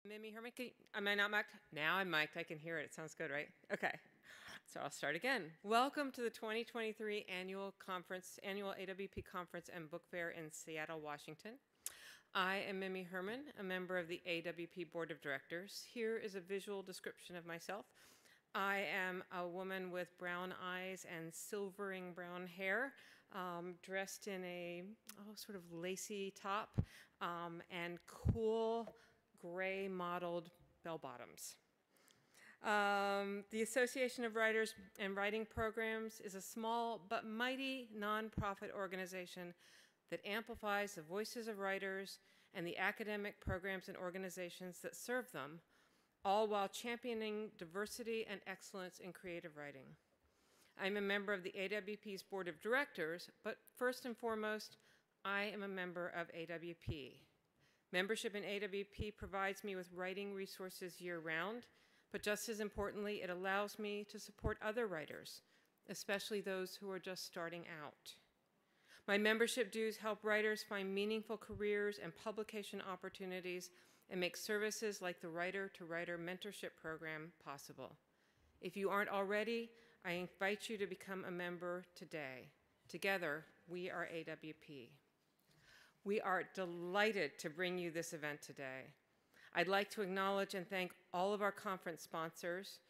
Mimi Herman, am I not mic'd? Now I'm mic'd. I can hear it. It sounds good, right? Okay. So I'll start again. Welcome to the 2023 annual AWP Conference and Book Fair in Seattle, Washington. I am Mimi Herman, a member of the AWP Board of Directors. Here is a visual description of myself. I am a woman with brown eyes and silvering brown hair, dressed in a sort of lacy top and cool gray mottled bell bottoms. The Association of Writers and Writing Programs is a small but mighty nonprofit organization that amplifies the voices of writers and the academic programs and organizations that serve them, all while championing diversity and excellence in creative writing. I'm a member of the AWP's Board of Directors, but first and foremost, I am a member of AWP. Membership in AWP provides me with writing resources year-round, but just as importantly, it allows me to support other writers, especially those who are just starting out. My membership dues help writers find meaningful careers and publication opportunities and make services like the Writer-to-Writer Mentorship Program possible. If you aren't already, I invite you to become a member today. Together, we are AWP. We are delighted to bring you this event today. I'd like to acknowledge and thank all of our conference sponsors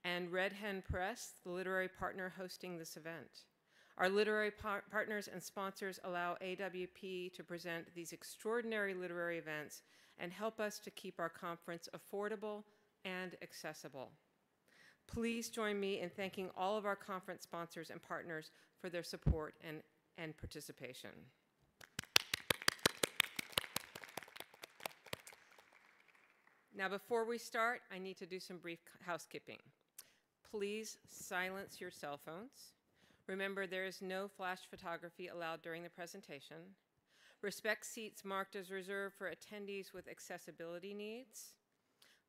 and Red Hen Press, the literary partner hosting this event. Our literary partners and sponsors allow AWP to present these extraordinary literary events and help us to keep our conference affordable and accessible. Please join me in thanking all of our conference sponsors and partners for their support and participation. Now, before we start, I need to do some brief housekeeping. Please silence your cell phones. Remember, there is no flash photography allowed during the presentation. Respect seats marked as reserved for attendees with accessibility needs.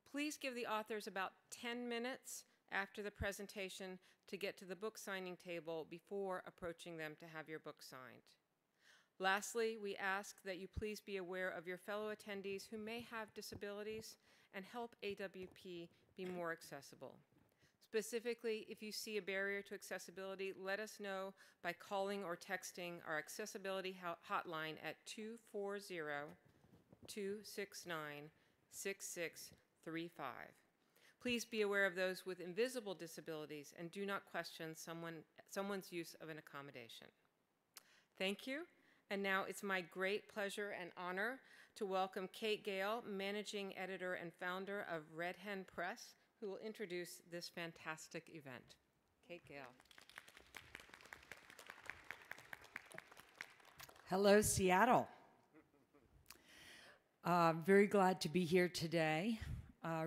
Please give the authors about 10 minutes after the presentation to get to the book signing table before approaching them to have your book signed. Lastly, we ask that you please be aware of your fellow attendees who may have disabilities and help AWP be more accessible. Specifically, if you see a barrier to accessibility, let us know by calling or texting our accessibility hotline at 240-269-6635. Please be aware of those with invisible disabilities and do not question someone's use of an accommodation. Thank you. And now it's my great pleasure and honor to welcome Kate Gale, Managing Editor and Founder of Red Hen Press, who will introduce this fantastic event. Kate Gale. Hello, Seattle. Very glad to be here today.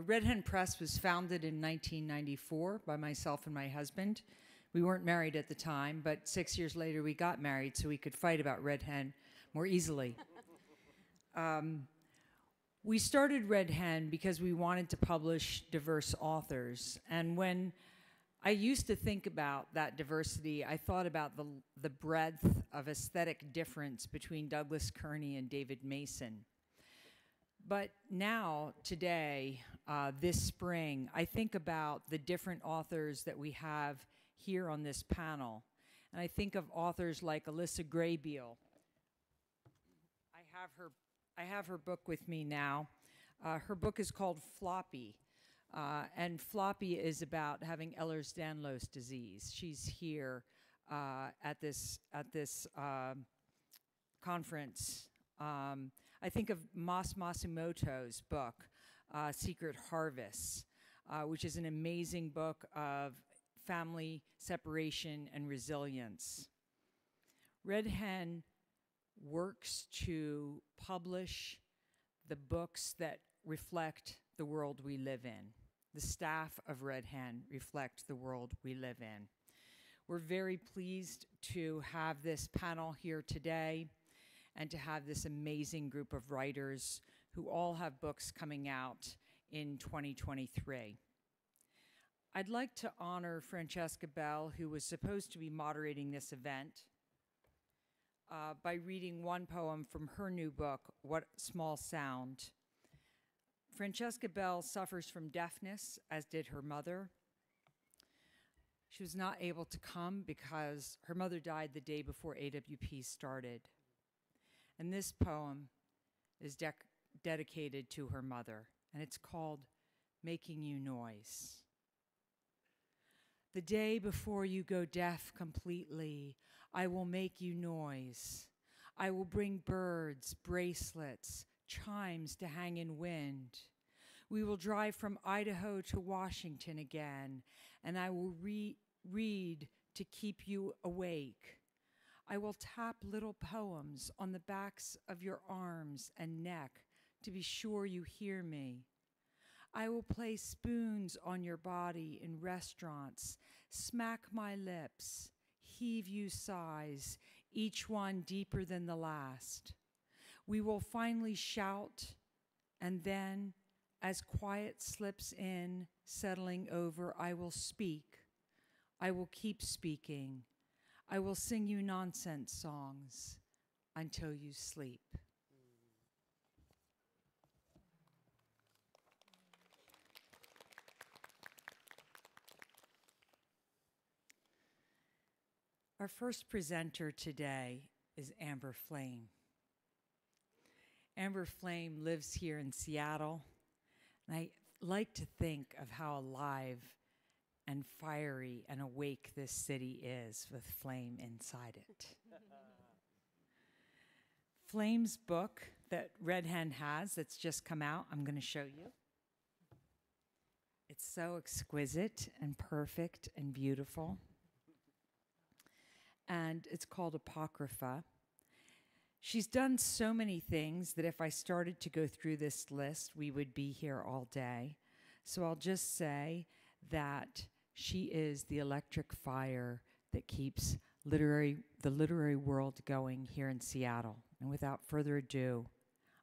Red Hen Press was founded in 1994 by myself and my husband. We weren't married at the time, but 6 years later we got married so we could fight about Red Hen more easily. We started Red Hen because we wanted to publish diverse authors. And when I used to think about that diversity, I thought about the breadth of aesthetic difference between Douglas Kearney and David Mason. But now, today, this spring, I think about the different authors that we have here on this panel. And I think of authors like Alyssa Graybeal. I have her book with me now. Her book is called Floppy. And Floppy is about having Ehlers-Danlos disease. She's here at this conference. I think of Mas Masumoto's book, Secret Harvests, which is an amazing book of family separation and resilience. Red Hen works to publish the books that reflect the world we live in. The staff of Red Hen reflect the world we live in. We're very pleased to have this panel here today and to have this amazing group of writers who all have books coming out in 2023. I'd like to honor Francesca Bell, who was supposed to be moderating this event, by reading one poem from her new book, What Small Sound. Francesca Bell suffers from deafness, as did her mother. She was not able to come because her mother died the day before AWP started. And this poem is dedicated to her mother, and it's called Making You Noise. The day before you go deaf completely, I will make you noise. I will bring birds, bracelets, chimes to hang in wind. We will drive from Idaho to Washington again, and I will read to keep you awake. I will tap little poems on the backs of your arms and neck to be sure you hear me. I will place spoons on your body in restaurants, smack my lips, heave you sighs, each one deeper than the last. We will finally shout, and then, as quiet slips in, settling over, I will speak. I will keep speaking. I will sing you nonsense songs until you sleep. Our first presenter today is Amber Flame. Amber Flame lives here in Seattle, and I like to think of how alive and fiery and awake this city is with flame inside it. Flame's book that Red Hen has that's just come out, I'm going to show you. It's so exquisite and perfect and beautiful. And it's called Apocrypha. She's done so many things that if I started to go through this list, we would be here all day. So I'll just say that she is the electric fire that keeps the literary world going here in Seattle. And without further ado,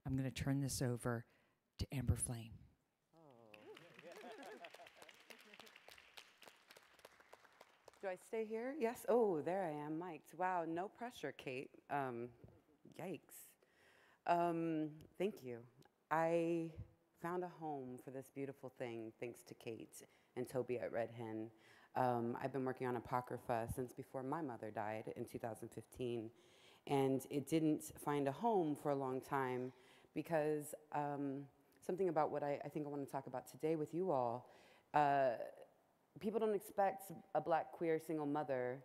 I'm going to turn this over to Amber Flame. Do I stay here? Yes. Oh, there I am, mic'd. Wow, no pressure, Kate. Yikes. Thank you. I found a home for this beautiful thing thanks to Kate and Toby at Red Hen. I've been working on Apocrypha since before my mother died in 2015, and it didn't find a home for a long time because something about what I think I want to talk about today with you all, people don't expect a Black queer single mother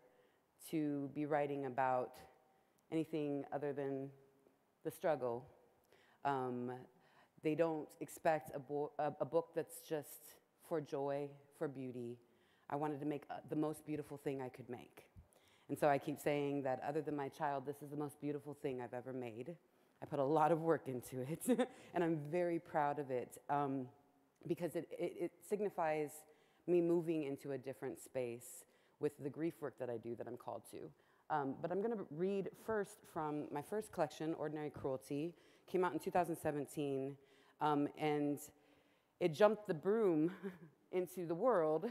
to be writing about anything other than the struggle. They don't expect a book that's just for joy, for beauty. I wanted to make the most beautiful thing I could make. And so I keep saying that other than my child, this is the most beautiful thing I've ever made. I put a lot of work into it, and I'm very proud of it because it signifies me moving into a different space with the grief work that I do that I'm called to. But I'm going to read first from my first collection, Ordinary Cruelty. Came out in 2017, and it jumped the broom into the world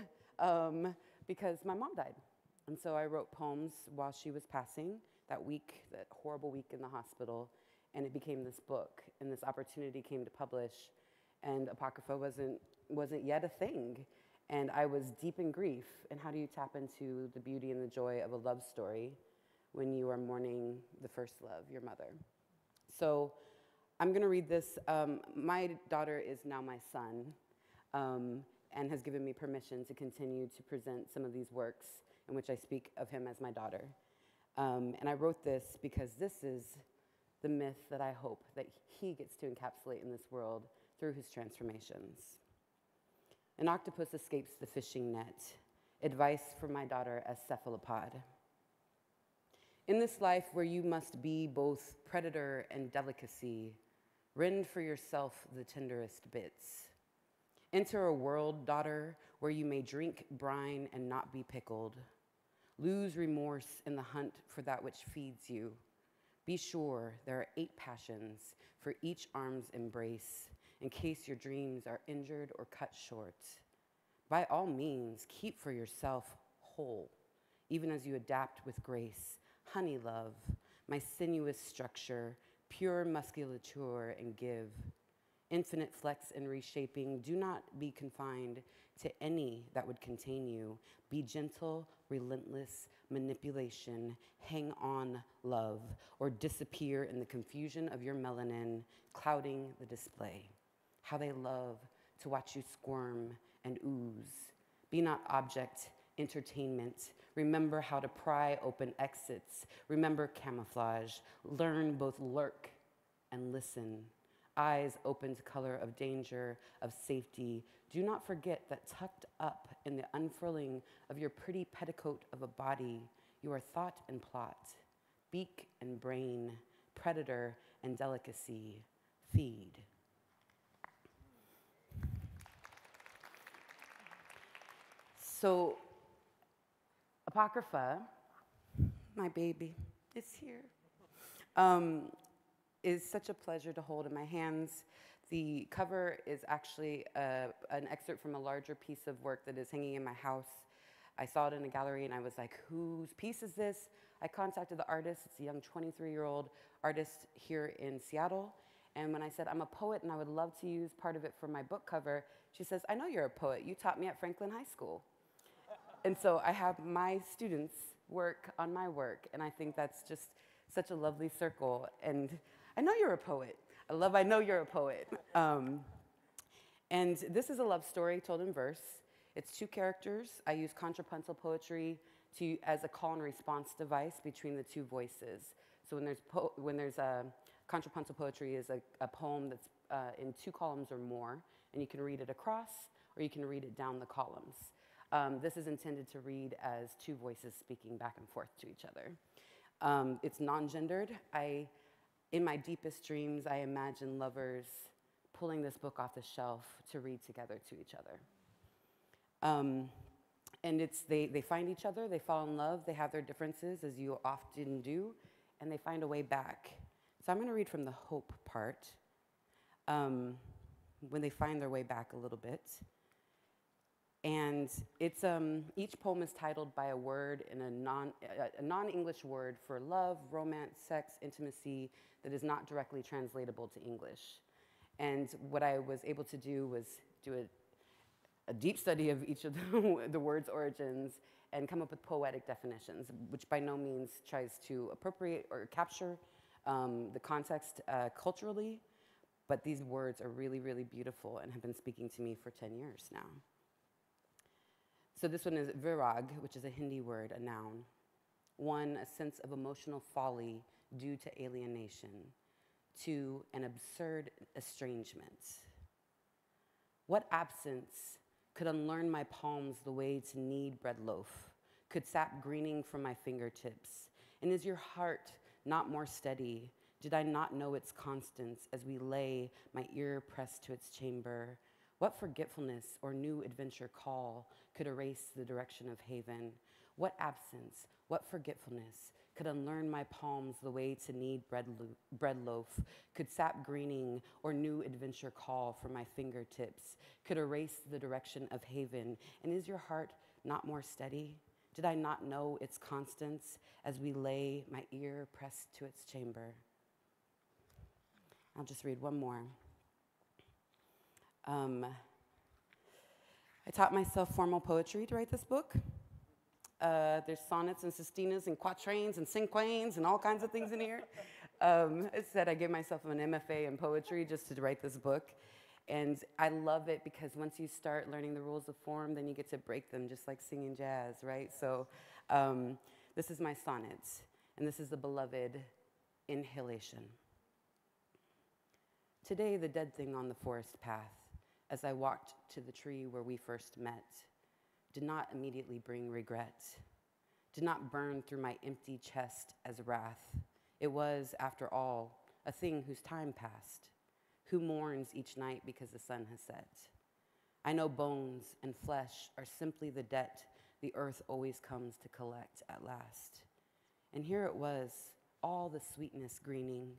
because my mom died. And so I wrote poems while she was passing that week, that horrible week in the hospital, and it became this book, and this opportunity came to publish, and Apocrypha wasn't yet a thing. And I was deep in grief. And how do you tap into the beauty and the joy of a love story when you are mourning the first love, your mother? So I'm going to read this. My daughter is now my son and has given me permission to continue to present some of these works in which I speak of him as my daughter. And I wrote this because this is the myth that I hope that he gets to encapsulate in this world through his transformations. An octopus escapes the fishing net. Advice for my daughter as cephalopod. In this life where you must be both predator and delicacy, rend for yourself the tenderest bits. Enter a world, daughter, where you may drink brine and not be pickled. Lose remorse in the hunt for that which feeds you. Be sure there are 8 passions for each arm's embrace, in case your dreams are injured or cut short. By all means, keep for yourself whole, even as you adapt with grace. Honey love, my sinuous structure, pure musculature, and give. infinite flex and reshaping. Do not be confined to any that would contain you. Be gentle, relentless, manipulation, hang on, love, or disappear in the confusion of your melanin, clouding the display. How they love to watch you squirm and ooze. Be not object, entertainment. Remember how to pry open exits. Remember camouflage. Learn both lurk and listen. Eyes open to color of danger, of safety. Do not forget that tucked up in the unfurling of your pretty petticoat of a body, you are thought and plot, beak and brain, predator and delicacy. Feed. So, Apocrypha, my baby, is here. Is such a pleasure to hold in my hands. The cover is actually an excerpt from a larger piece of work that is hanging in my house. I saw it in a gallery and I was like, whose piece is this? I contacted the artist. It's a young 23-year-old artist here in Seattle. And when I said, I'm a poet and I would love to use part of it for my book cover, she says, I know you're a poet. You taught me at Franklin High School. And so I have my students work on my work, and I think that's just such a lovely circle. And I know you're a poet. I know you're a poet. And this is a love story told in verse. It's two characters. I use contrapuntal poetry as a call and response device between the two voices. So when there's contrapuntal poetry is a poem that's in 2 columns or more, and you can read it across, or you can read it down the columns. This is intended to read as 2 voices speaking back and forth to each other. It's non-gendered. In my deepest dreams, I imagine lovers pulling this book off the shelf to read together to each other. And they find each other, they fall in love, they have their differences, as you often do, and they find a way back. So I'm going to read from the hope part, when they find their way back a little bit. And it's each poem is titled by a word in a non-English word for love, romance, sex, intimacy that is not directly translatable to English. And what I was able to do was do a deep study of each of the words' origins and come up with poetic definitions, which by no means tries to appropriate or capture the context culturally, but these words are really, really beautiful and have been speaking to me for 10 years now. So this one is virag, which is a Hindi word, a noun. 1, a sense of emotional folly due to alienation. 2, an absurd estrangement. What absence could unlearn my palms the way to knead bread loaf, could sap greening from my fingertips? And is your heart not more steady? Did I not know its constants as we lay, my ear pressed to its chamber? What forgetfulness or new adventure call could erase the direction of haven? What absence, what forgetfulness could unlearn my palms the way to knead bread loaf, could sap greening or new adventure call from my fingertips, could erase the direction of haven? And is your heart not more steady? Did I not know its constants as we lay, my ear pressed to its chamber? I'll just read one more. I taught myself formal poetry to write this book. There's sonnets and sestinas and quatrains and cinquains and all kinds of things in here. It said I gave myself an MFA in poetry just to write this book. And I love it because once you start learning the rules of form, then you get to break them just like singing jazz, right? So this is my sonnet, and this is the beloved inhalation. Today, the dead thing on the forest path, as I walked to the tree where we first met, did not immediately bring regret, did not burn through my empty chest as wrath. It was, after all, a thing whose time passed, who mourns each night because the sun has set. I know bones and flesh are simply the debt the earth always comes to collect at last. And here it was, all the sweetness greening.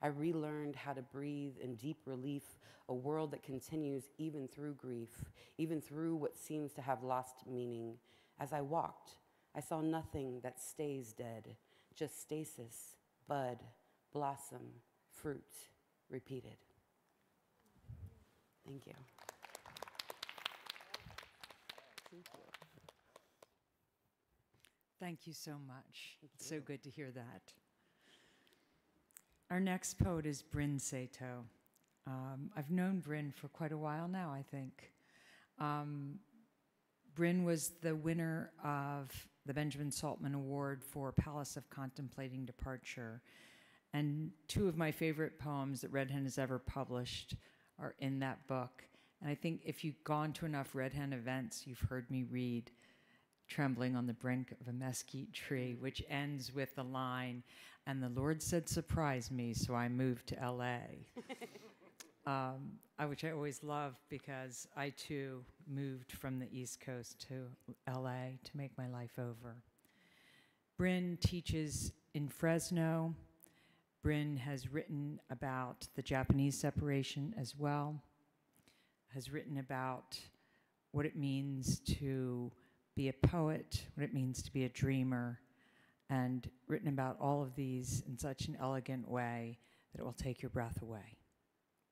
I relearned how to breathe in deep relief, a world that continues even through grief, even through what seems to have lost meaning. As I walked, I saw nothing that stays dead, just stasis, bud, blossom, fruit, repeated. Thank you. Thank you. Thank you so much. It's so good to hear that. Our next poet is Bryn Sato. I've known Bryn for quite a while now, I think. Bryn was the winner of the Benjamin Saltman Award for Palace of Contemplating Departure. And two of my favorite poems that Red Hen has ever published are in that book. And I think if you've gone to enough Red Hen events, you've heard me read Trembling on the Brink of a Mesquite Tree, which ends with the line, "And the Lord said, surprise me, so I moved to LA." Which I always love because I too moved from the East Coast to LA to make my life over. Bryn teaches in Fresno. Bryn has written about the Japanese separation as well, has written about what it means to be a poet, what it means to be a dreamer, and written about all of these in such an elegant way that it will take your breath away.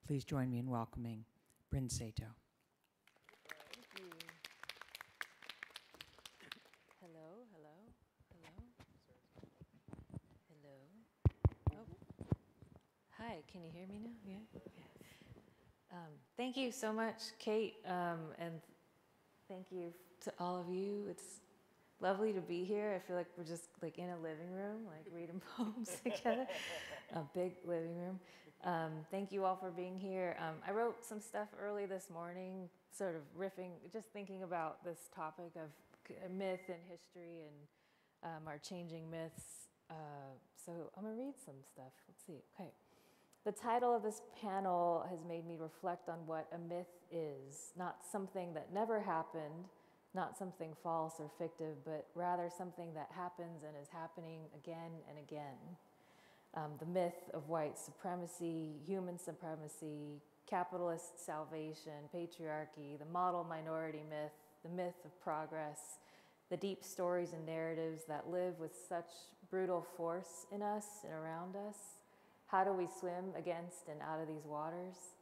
Please join me in welcoming Bryn Sato. Thank you. Hello, hello, hello. Hello. Oh. Hi, can you hear me now? Yeah. Thank you so much, Kate, and thank you to all of you. It's lovely to be here. I feel like we're just like in a living room, like reading poems together, a big living room. Thank you all for being here. I wrote some stuff early this morning, sort of riffing, just thinking about this topic of myth and history and our changing myths. So I'm gonna read some stuff. Let's see, okay. The title of this panel has made me reflect on what a myth is, not something that never happened, not something false or fictive, but rather something that happens and is happening again and again. The myth of white supremacy, human supremacy, capitalist salvation, patriarchy, the model minority myth, the myth of progress, the deep stories and narratives that live with such brutal force in us and around us. How do we swim against and out of these waters?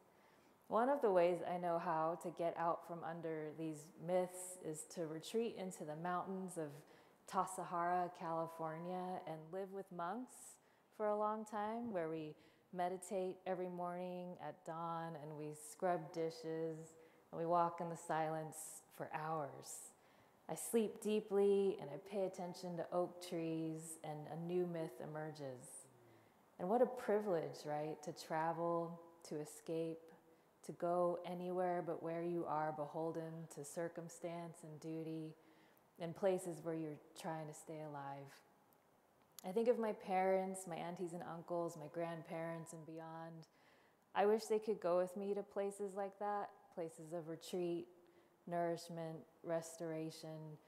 One of the ways I know how to get out from under these myths is to retreat into the mountains of Tassajara, California, and live with monks for a long time, where we meditate every morning at dawn and we scrub dishes and we walk in the silence for hours. I sleep deeply and I pay attention to oak trees and a new myth emerges. And what a privilege, right? To travel, to escape, to go anywhere but where you are beholden to circumstance and duty, in places where you're trying to stay alive. I think of my parents, my aunties and uncles, my grandparents and beyond. I wish they could go with me to places like that, places of retreat, nourishment, restoration.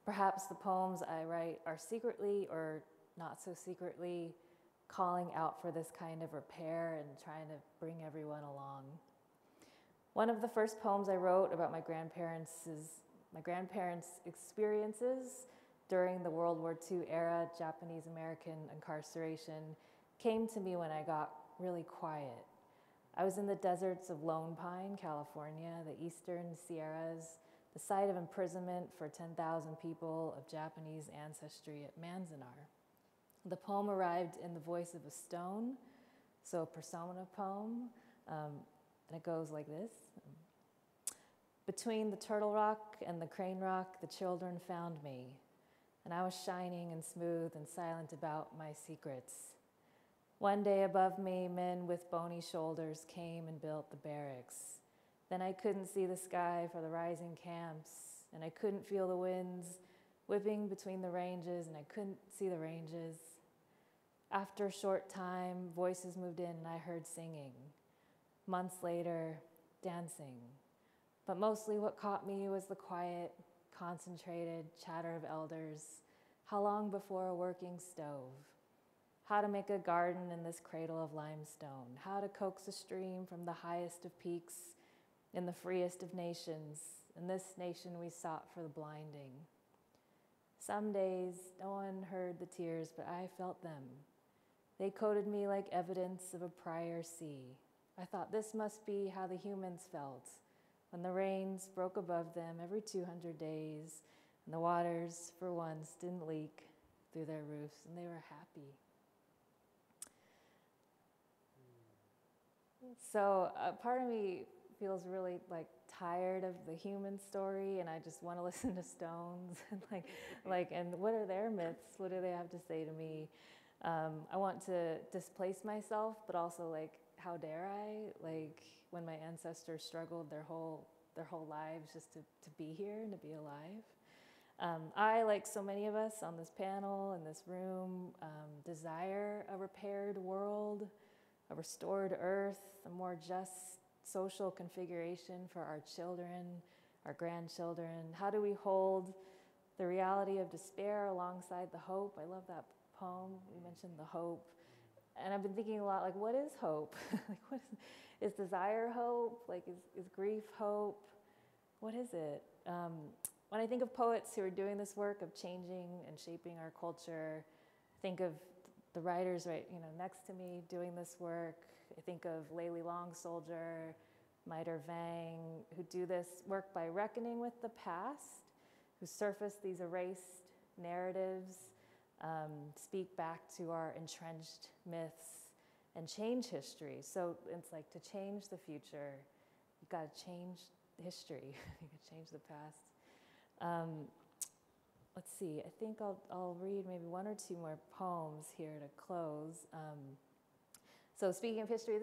Perhaps the poems I write are secretly or not so secretly calling out for this kind of repair and trying to bring everyone along. One of the first poems I wrote about my grandparents' experiences during the World War II era Japanese American incarceration came to me when I got really quiet. I was in the deserts of Lone Pine, California, the eastern Sierras, the site of imprisonment for 10,000 people of Japanese ancestry at Manzanar. The poem arrived in the voice of a stone, so a persona poem, and it goes like this. Between the Turtle Rock and the Crane Rock, the children found me, and I was shining and smooth and silent about my secrets. One day above me, men with bony shoulders came and built the barracks. Then I couldn't see the sky for the rising camps, and I couldn't feel the winds whipping between the ranges, and I couldn't see the ranges. After a short time, voices moved in and I heard singing. Months later, dancing. But mostly what caught me was the quiet, concentrated chatter of elders. How long before a working stove? How to make a garden in this cradle of limestone. How to coax a stream from the highest of peaks in the freest of nations. In this nation we sought for the blinding. Some days, no one heard the tears, but I felt them. They coated me like evidence of a prior sea. I thought this must be how the humans felt when the rains broke above them every 200 days and the waters, for once, didn't leak through their roofs and they were happy. So part of me feels really like tired of the human story, and I just want to listen to Stones and and what are their myths? What do they have to say to me? I want to displace myself, but also like, how dare I? Like when my ancestors struggled their whole lives just to be here and to be alive. I, like so many of us on this panel, in this room, desire a repaired world, a restored earth, a more just social configuration for our children, our grandchildren. How do we hold the reality of despair alongside the hope? I love that poem. We mentioned the hope. And I've been thinking a lot, like, what is hope? Like, what is desire hope? Like, is grief hope? What is it? When I think of poets who are doing this work of changing and shaping our culture, think of the writers right, next to me doing this work. I think of Layli Long Soldier, Maiter Vang, who do this work by reckoning with the past, who surface these erased narratives, speak back to our entrenched myths, and change history. So it's like, to change the future, you've got to change history. You can change the past. Let's see, I think I'll read maybe one or two more poems here to close. So speaking of history,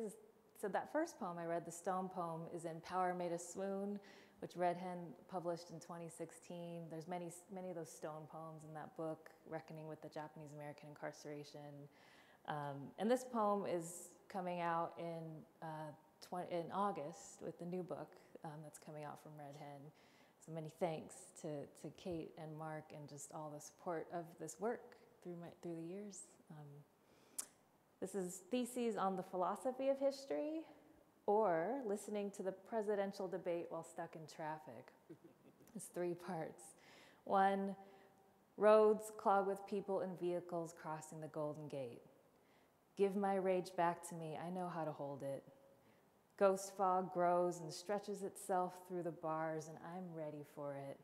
so that first poem I read, the Stone poem, is in Power Made Us Swoon, which Red Hen published in 2016. There's many of those Stone poems in that book, reckoning with the Japanese American incarceration. And this poem is coming out in August with the new book that's coming out from Red Hen. So many thanks to Kate and Mark and just all the support of this work through the years. This is Theses on the Philosophy of History, or Listening to the Presidential Debate While Stuck in Traffic. It's 3 parts. 1, roads clogged with people and vehicles crossing the Golden Gate. Give my rage back to me, I know how to hold it. Ghost fog grows and stretches itself through the bars, and I'm ready for it.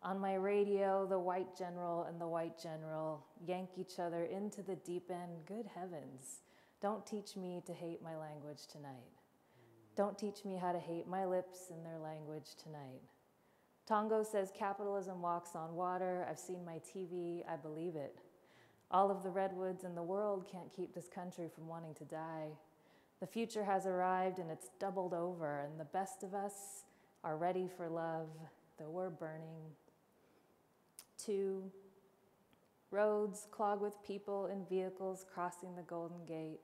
On my radio, the white general and the white general yank each other into the deep end. Good heavens, don't teach me to hate my language tonight. Don't teach me how to hate my lips and their language tonight. Tongo says capitalism walks on water. I've seen my TV, I believe it. All of the redwoods in the world can't keep this country from wanting to die. The future has arrived and it's doubled over, and the best of us are ready for love, though we're burning. 2, roads clogged with people and vehicles crossing the Golden Gate.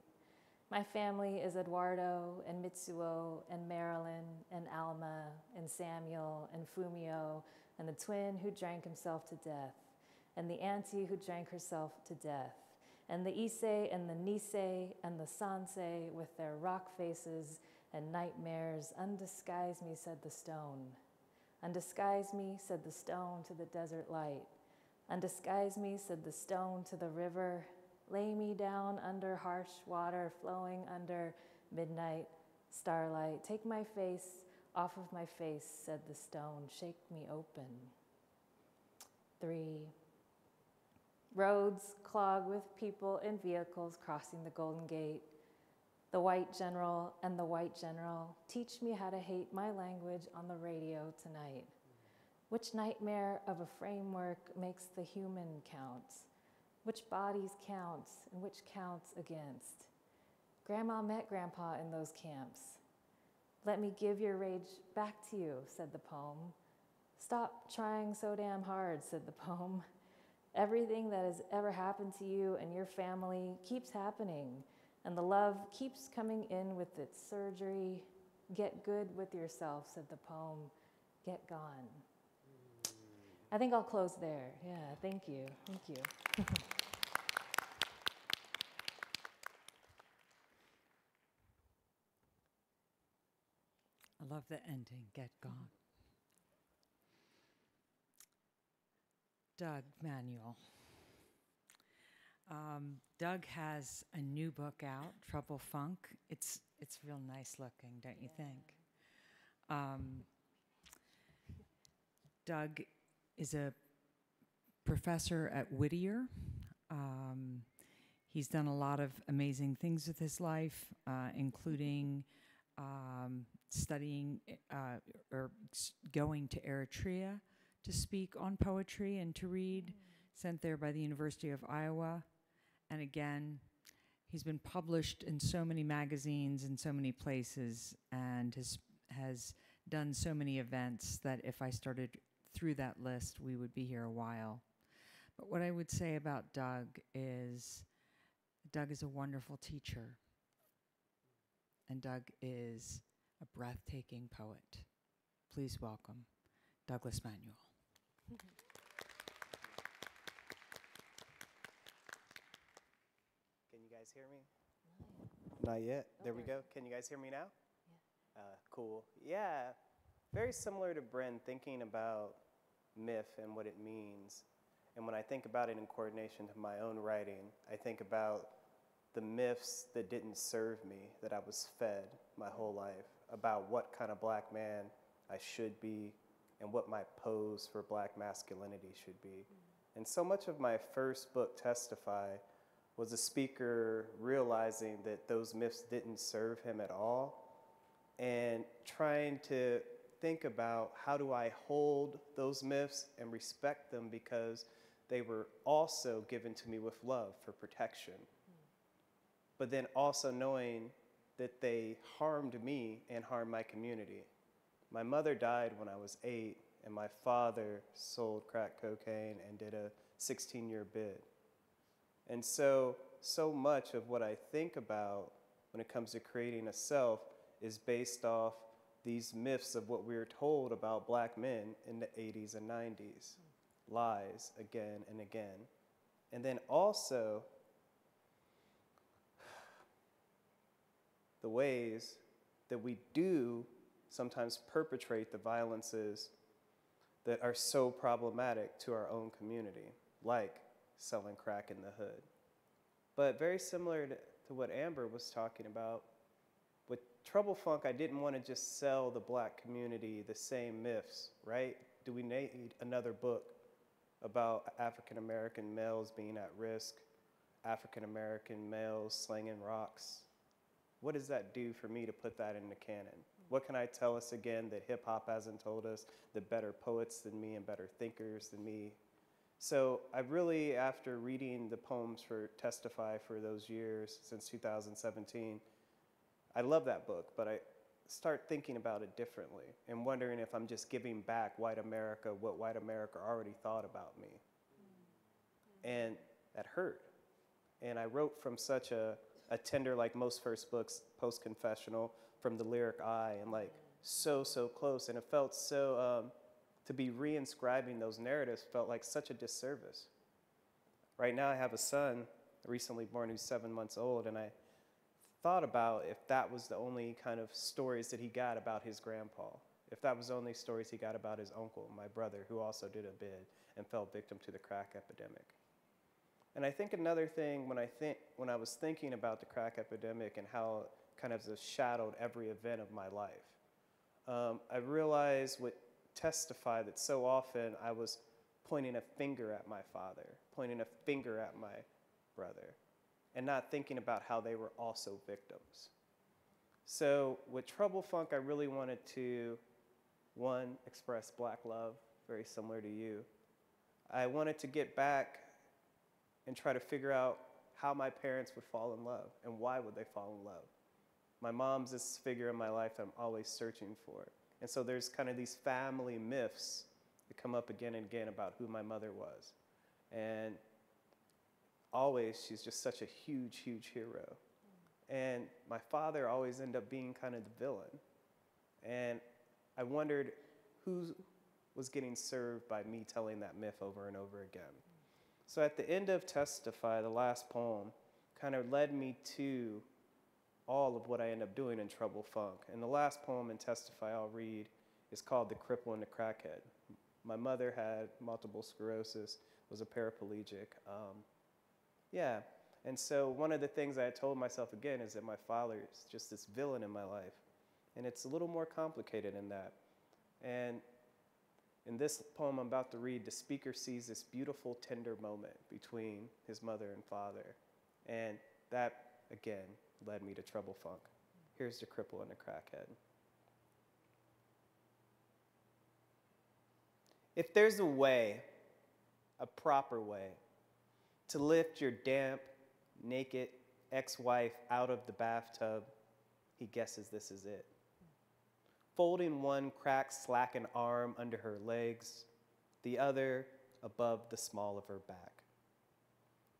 My family is Eduardo and Mitsuo and Marilyn and Alma and Samuel and Fumio and the twin who drank himself to death and the auntie who drank herself to death and the Issei and the Nisei and the Sansei with their rock faces and nightmares. Undisguise me, said the stone. Undisguise me, said the stone to the desert light. Undisguise me, said the stone to the river. Lay me down under harsh water flowing under midnight starlight. Take my face off of my face, said the stone. Shake me open. 3, roads clogged with people and vehicles crossing the Golden Gate. The white general and the white general teach me how to hate my language on the radio tonight. Which nightmare of a framework makes the human count? Which bodies count and which counts against? Grandma met Grandpa in those camps. Let me give your rage back to you, said the poem. Stop trying so damn hard, said the poem. Everything that has ever happened to you and your family keeps happening, and the love keeps coming in with its surgery. Get good with yourself, said the poem. Get gone. I think I'll close there. Yeah, thank you. Thank you. I love the ending, get gone. Doug Manuel. Doug has a new book out, Trouble Funk. It's real nice looking, don't you think? Doug is a professor at Whittier. He's done a lot of amazing things with his life, including studying or going to Eritrea to speak on poetry and to read, sent there by the University of Iowa. And again, he's been published in so many magazines in so many places and has done so many events that if I started through that list, we would be here a while. But what I would say about Doug is a wonderful teacher. And Doug is a breathtaking poet. Please welcome Douglas Manuel. Can you guys hear me? Not yet. There we go. Can you guys hear me now? Yeah. Cool. Yeah, very similar to Bren, thinking about myth and what it means. And when I think about it in coordination to my own writing, I think about the myths that didn't serve me, that I was fed my whole life, about what kind of black man I should be and what my pose for black masculinity should be. And so much of my first book, Testify, was a speaker realizing that those myths didn't serve him at all and trying to think about how do I hold those myths and respect them because they were also given to me with love for protection. But then also knowing that they harmed me and harmed my community. My mother died when I was 8, and my father sold crack cocaine and did a 16-year bid. And so much of what I think about when it comes to creating a self is based off these myths of what we were told about black men in the 80s and 90s. Lies again and again. And then also the ways that we do sometimes perpetrate the violences that are so problematic to our own community, like selling crack in the hood. But very similar to what Amber was talking about, with Trouble Funk, I didn't want to just sell the black community the same myths, right? Do we need another book about African American males being at risk, African American males slinging rocks? What does that do for me to put that in the canon? What can I tell us again that hip hop hasn't told us, that better poets than me and better thinkers than me? So I really, after reading the poems for Testify for those years since 2017, I love that book, but I start thinking about it differently and wondering if I'm just giving back white America what white America already thought about me. And that hurt. And I wrote from such a tender, like most first books, post-confessional, from the lyric eye, and like so close. And it felt so, to be reinscribing those narratives felt like such a disservice. Right now I have a son, recently born, who's 7 months old, and I thought about if that was the only kind of stories that he got about his grandpa, if that was the only stories he got about his uncle, my brother, who also did a bid and fell victim to the crack epidemic. And I think another thing, when I was thinking about the crack epidemic and how it kind of has shadowed every event of my life, I realized with Testify that so often I was pointing a finger at my father, pointing a finger at my brother, and not thinking about how they were also victims. So with Trouble Funk, I really wanted to, one, express black love, very similar to you. I wanted to get back and try to figure out how my parents would fall in love and why would they fall in love. My mom's this figure in my life that I'm always searching for. And so there's kind of these family myths that come up again and again about who my mother was. And always, she's just such a huge, huge hero. And my father always ended up being kind of the villain. And I wondered who was getting served by me telling that myth over and over again. So at the end of Testify, the last poem kind of led me to all of what I end up doing in Trouble Funk. And the last poem in Testify I'll read is called The Cripple and the Crackhead. My mother had multiple sclerosis, was a paraplegic. Yeah. And so one of the things I told myself again is that my father is just this villain in my life. And it's a little more complicated than that. And in this poem I'm about to read, the speaker sees this beautiful, tender moment between his mother and father. And that, again, led me to Trouble Funk. Here's the cripple and the crackhead. If there's a way, a proper way, to lift your damp, naked ex-wife out of the bathtub, he guesses this is it. Folding one cracked, slackened arm under her legs, the other above the small of her back.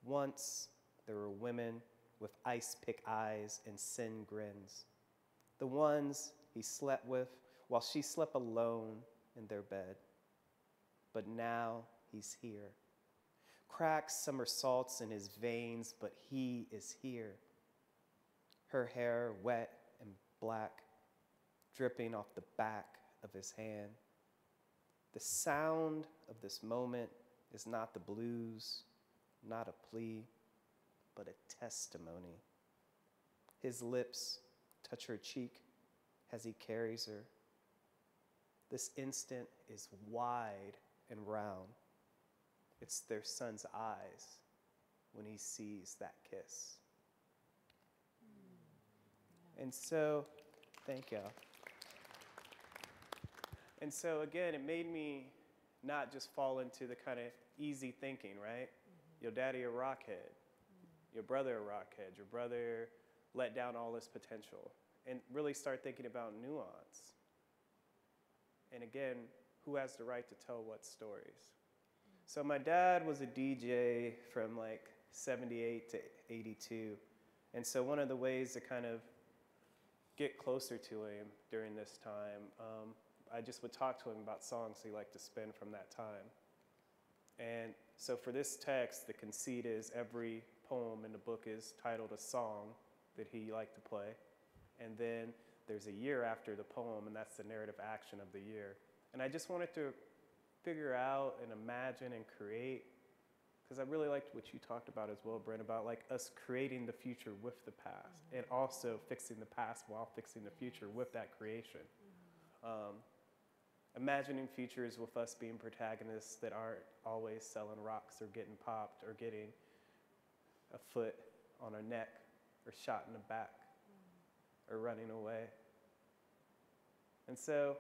Once there were women with ice-pick eyes and sin grins, the ones he slept with while she slept alone in their bed. But now he's here. Cracked somersaults in his veins, but he is here. Her hair wet and black, dripping off the back of his hand. The sound of this moment is not the blues, not a plea, but a testimony. His lips touch her cheek as he carries her. This instant is wide and round. It's their son's eyes when he sees that kiss. And so, thank y'all. And so again, it made me not just fall into the kind of easy thinking, right? Your daddy a rockhead, your brother a rockhead, your brother let down all his potential, and really start thinking about nuance. And again, who has the right to tell what stories? So my dad was a DJ from like 78 to 82. And so one of the ways to kind of get closer to him during this time, I just would talk to him about songs he liked to spin from that time. And so for this text, the conceit is every poem in the book is titled a song that he liked to play. And then there's a year after the poem, and that's the narrative action of the year. And I just wanted to figure out and imagine and create, because I really liked what you talked about as well, Brent, about like us creating the future with the past, and also fixing the past while fixing the future with that creation. Imagining futures with us being protagonists that aren't always selling rocks or getting popped or getting a foot on our neck or shot in the back or running away. And so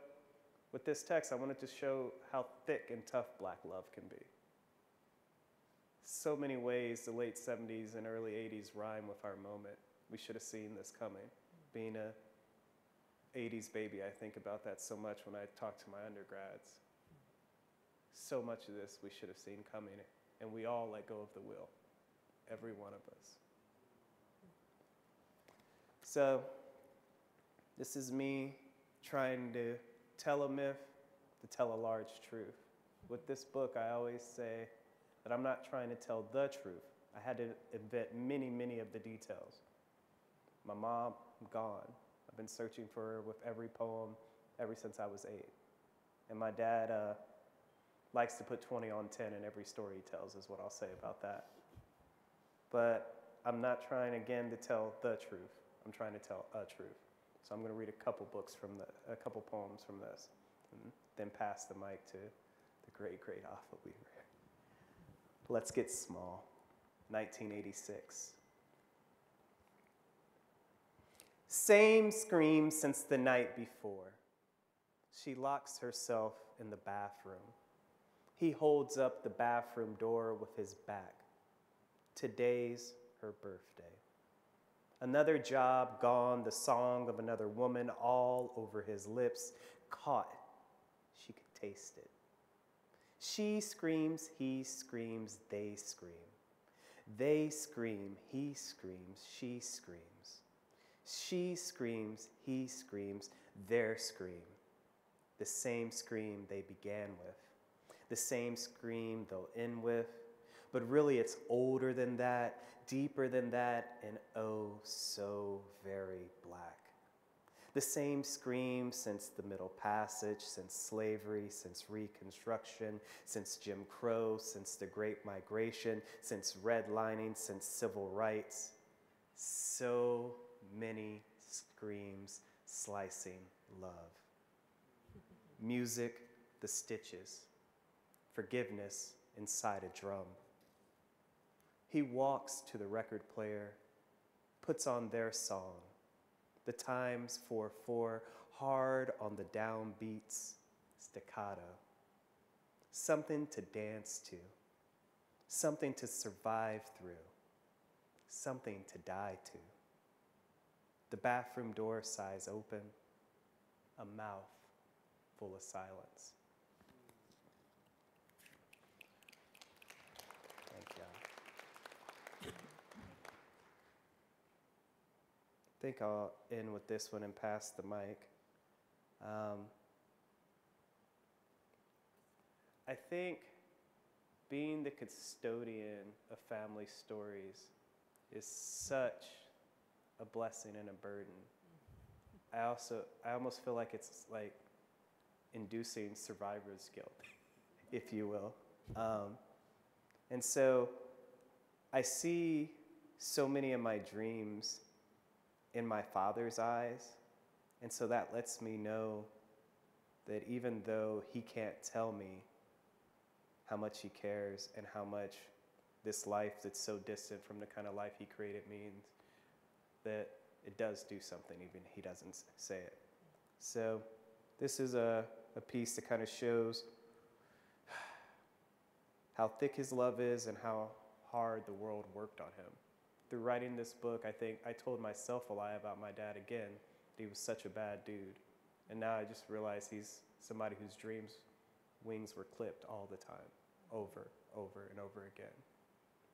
with this text, I wanted to show how thick and tough Black love can be. So many ways the late 70s and early 80s rhyme with our moment. We should have seen this coming. Being a 80s baby, I think about that so much when I talk to my undergrads. So much of this we should have seen coming, and we all let go of the wheel, every one of us. So this is me trying to tell a myth to tell a large truth. With this book, I always say that I'm not trying to tell the truth. I had to invent many, many of the details. My mom, gone. I've been searching for her with every poem ever since I was 8. And my dad likes to put 20 on 10 in every story he tells, is what I'll say about that. But I'm not trying, again, to tell the truth. I'm trying to tell a truth. So I'm going to read a couple poems from this, and then pass the mic to the great, great Alpha Weaver. Let's Get Small, 1986. Same scream since the night before. She locks herself in the bathroom. He holds up the bathroom door with his back. Today's her birthday. Another job gone, the song of another woman all over his lips, caught. She could taste it. She screams, he screams, they scream. They scream, he screams, she screams. She screams, he screams, their scream. The same scream they began with. The same scream they'll end with. But really it's older than that, deeper than that, and oh so very black. The same screams since the Middle Passage, since slavery, since Reconstruction, since Jim Crow, since the Great Migration, since redlining, since civil rights. So many screams slicing love. Music, the stitches. Forgiveness inside a drum. He walks to the record player, puts on their song, the times 4/4, hard on the downbeats, staccato. Something to dance to, something to survive through, something to die to. The bathroom door sighs open, a mouth full of silence. Thank you. I think I'll end with this one and pass the mic. I think being the custodian of family stories is such a blessing and a burden. I almost feel like it's like inducing survivor's guilt, if you will. And so I see so many of my dreams in my Father's eyes, and so that lets me know that even though he can't tell me how much he cares and how much this life that's so distant from the kind of life he created means, that it does do something even he doesn't say it. So this is a piece that kind of shows how thick his love is and how hard the world worked on him. Through writing this book, I think I told myself a lie about my dad again, that he was such a bad dude. And now I just realize he's somebody whose dreams, wings were clipped all the time, over and over again.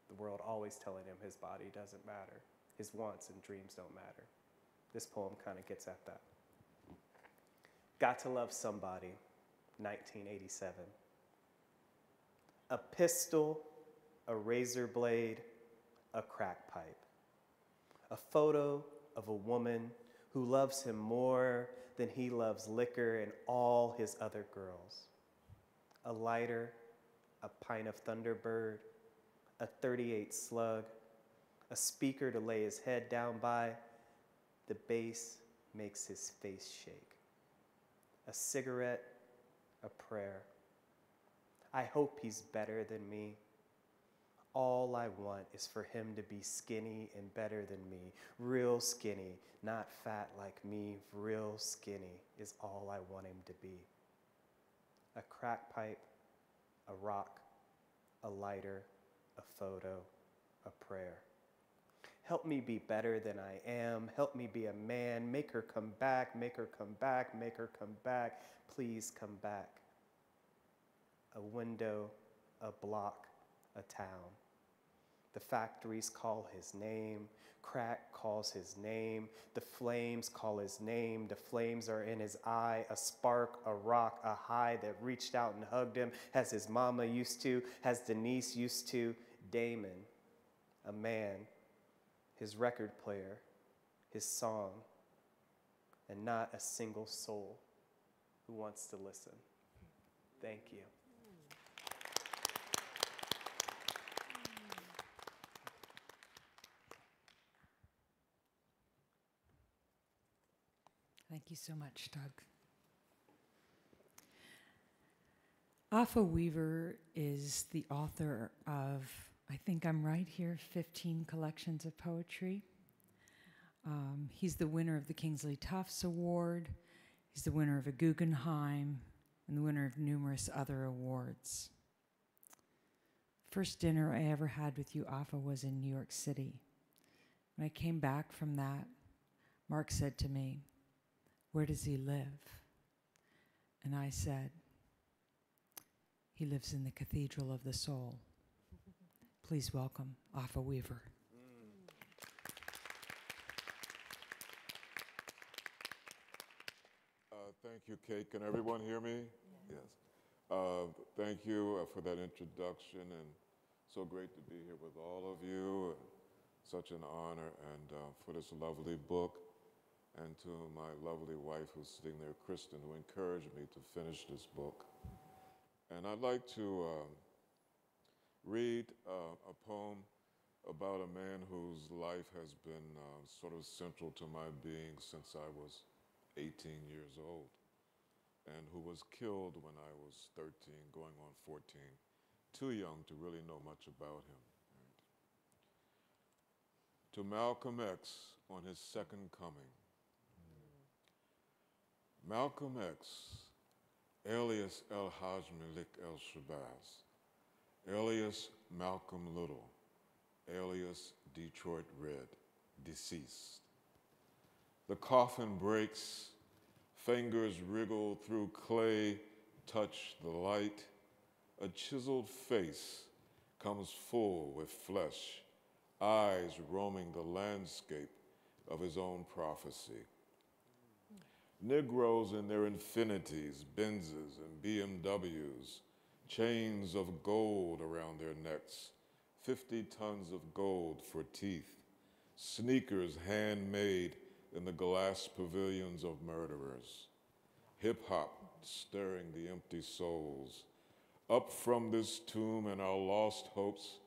The world always telling him his body doesn't matter. His wants and dreams don't matter. This poem kind of gets at that. Got to Love Somebody, 1987. A pistol, a razor blade, a crack pipe. A photo of a woman who loves him more than he loves liquor and all his other girls. A lighter, a pint of Thunderbird, a .38 slug, a speaker to lay his head down by. The bass makes his face shake. A cigarette, a prayer. I hope he's better than me. All I want is for him to be skinny and better than me. Real skinny, not fat like me. Real skinny is all I want him to be. A crack pipe, a rock, a lighter, a photo, a prayer. Help me be better than I am. Help me be a man. Make her come back, make her come back, make her come back. Please come back. A window, a block, a town. The factories call his name. Crack calls his name. The flames call his name. The flames are in his eye. A spark, a rock, a high that reached out and hugged him as his mama used to, as Denise used to. Damon, a man, his record player, his song, and not a single soul who wants to listen. Thank you. Thank you so much, Doug. Afa Weaver is the author of, I think I'm right here, 15 collections of poetry. He's the winner of the Kingsley Tufts Award. He's the winner of a Guggenheim and the winner of numerous other awards. First dinner I ever had with you, Afa, was in New York City. When I came back from that, Mark said to me, "Where does he live?" And I said, "He lives in the Cathedral of the Soul." Please welcome Afa Weaver. Thank you, Kate. Can everyone hear me? Yes. Thank you for that introduction, and so great to be here with all of you. Such an honor, and for this lovely book. and to my lovely wife who's sitting there, Kristen, who encouraged me to finish this book. And I'd like to read a poem about a man whose life has been sort of central to my being since I was 18 years old, and who was killed when I was 13, going on 14, too young to really know much about him. Right? To Malcolm X on his second coming. Malcolm X, alias El-Hajj Malik El-Shabazz, alias Malcolm Little, alias Detroit Red, deceased. The coffin breaks, fingers wriggle through clay, touch the light. A chiseled face comes full with flesh, eyes roaming the landscape of his own prophecy. Negroes in their infinities, Benzes and BMWs, chains of gold around their necks, 50 tons of gold for teeth, sneakers handmade in the glass pavilions of murderers, hip-hop stirring the empty souls. Up from this tomb and our lost hopes,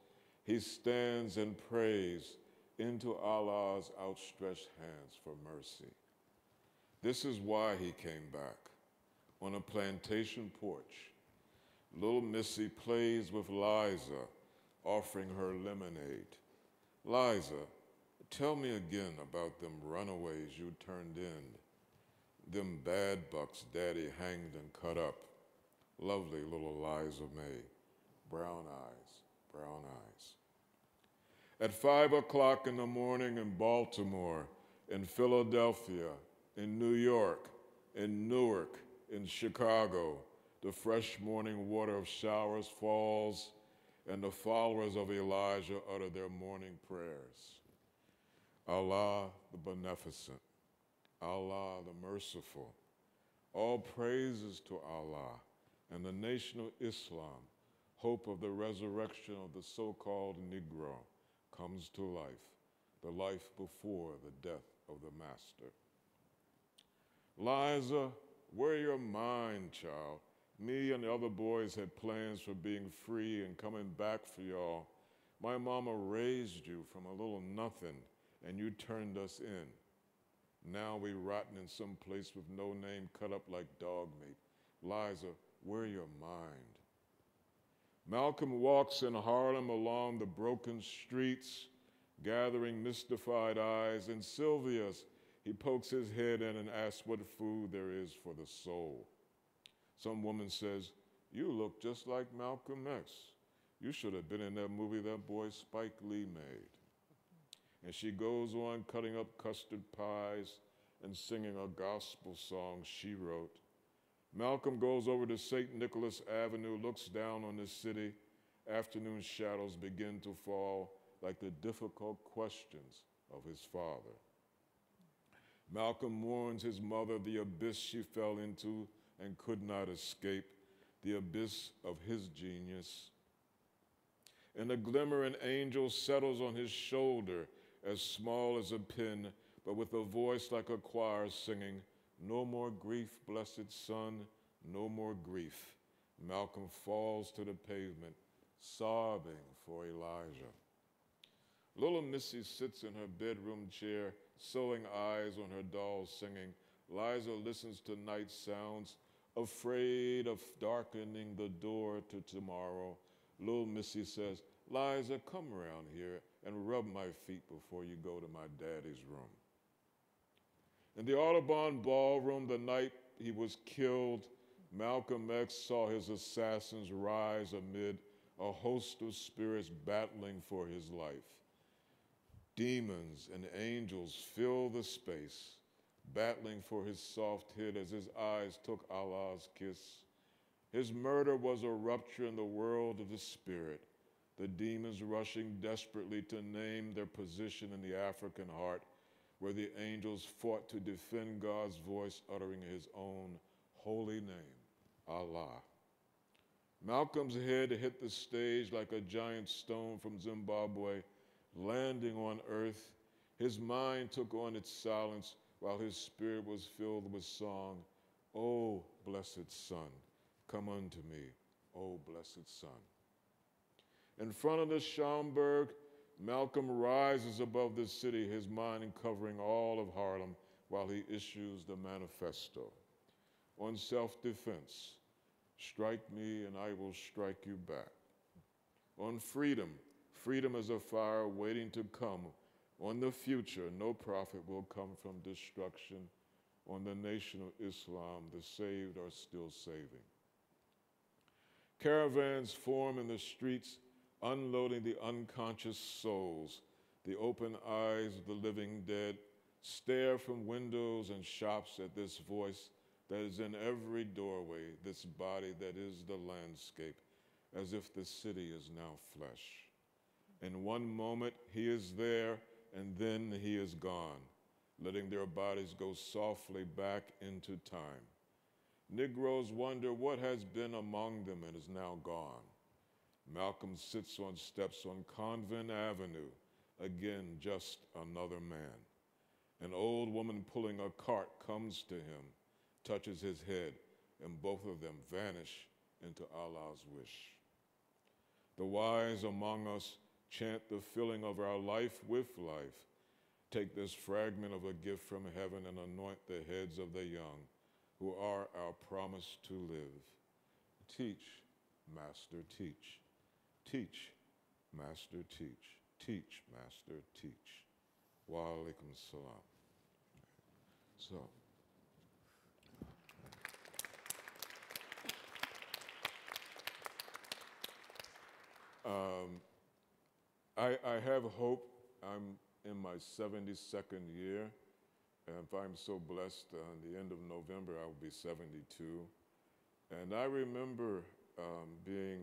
he stands and prays into Allah's outstretched hands for mercy. This is why he came back. On a plantation porch, little Missy plays with Liza, offering her lemonade. Liza, tell me again about them runaways you turned in, them bad bucks Daddy hanged and cut up. Lovely little Liza May, brown eyes, brown eyes. At 5 o'clock in the morning in Baltimore, in Philadelphia, in New York, in Newark, in Chicago, the fresh morning water of showers falls, and the followers of Elijah utter their morning prayers. Allah the beneficent, Allah the merciful, all praises to Allah and the nation of Islam, hope of the resurrection of the so-called Negro, comes to life, the life before the death of the master. Liza, where your mind, child? Me and the other boys had plans for being free and coming back for y'all. My mama raised you from a little nothing, and you turned us in. Now we rotting in some place with no name cut up like dog meat. Liza, where your mind? Malcolm walks in Harlem along the broken streets, gathering mystified eyes, and Sylvia's, he pokes his head in and asks what food there is for the soul. Some woman says, you look just like Malcolm X. You should have been in that movie that boy Spike Lee made. And she goes on cutting up custard pies and singing a gospel song she wrote. Malcolm goes over to St. Nicholas Avenue, looks down on the city. Afternoon shadows begin to fall like the difficult questions of his father. Malcolm mourns his mother, the abyss she fell into and could not escape, the abyss of his genius. And a glimmering angel settles on his shoulder, as small as a pin, but with a voice like a choir singing, no more grief, blessed son, no more grief. Malcolm falls to the pavement, sobbing for Elijah. Little Missy sits in her bedroom chair, sewing eyes on her doll, singing. Liza listens to night sounds, afraid of darkening the door to tomorrow. Little Missy says, Liza, come around here and rub my feet before you go to my daddy's room. In the Audubon ballroom the night he was killed, Malcolm X saw his assassins rise amid a host of spirits battling for his life. Demons and angels fill the space, battling for his soft head as his eyes took Allah's kiss. His murder was a rupture in the world of the spirit, the demons rushing desperately to name their position in the African heart, where the angels fought to defend God's voice, uttering his own holy name, Allah. Malcolm's head hit the stage like a giant stone from Zimbabwe, landing on earth. His mind took on its silence, while his spirit was filled with song. O blessed Son, come unto me, O blessed Son. In front of the Schomburg, Malcolm rises above the city, his mind covering all of Harlem, while he issues the manifesto. On self-defense, strike me and I will strike you back. On freedom, freedom is a fire waiting to come. On the future, no profit will come from destruction. On the nation of Islam, the saved are still saving. Caravans form in the streets, unloading the unconscious souls. The open eyes of the living dead stare from windows and shops at this voice that is in every doorway, this body that is the landscape, as if the city is now flesh. In one moment, he is there, and then he is gone, letting their bodies go softly back into time. Negroes wonder what has been among them and is now gone. Malcolm sits on steps on Convent Avenue, again just another man. An old woman pulling a cart comes to him, touches his head, and both of them vanish into Allah's wish. The wise among us chant the filling of our life with life. Take this fragment of a gift from heaven and anoint the heads of the young, who are our promise to live. Teach, Master, teach. Teach, Master, teach. Teach, Master, teach. Wa alaikum salam. So, I have hope. I'm in my 72nd year, and if I'm so blessed, on the end of November, I will be 72. And I remember being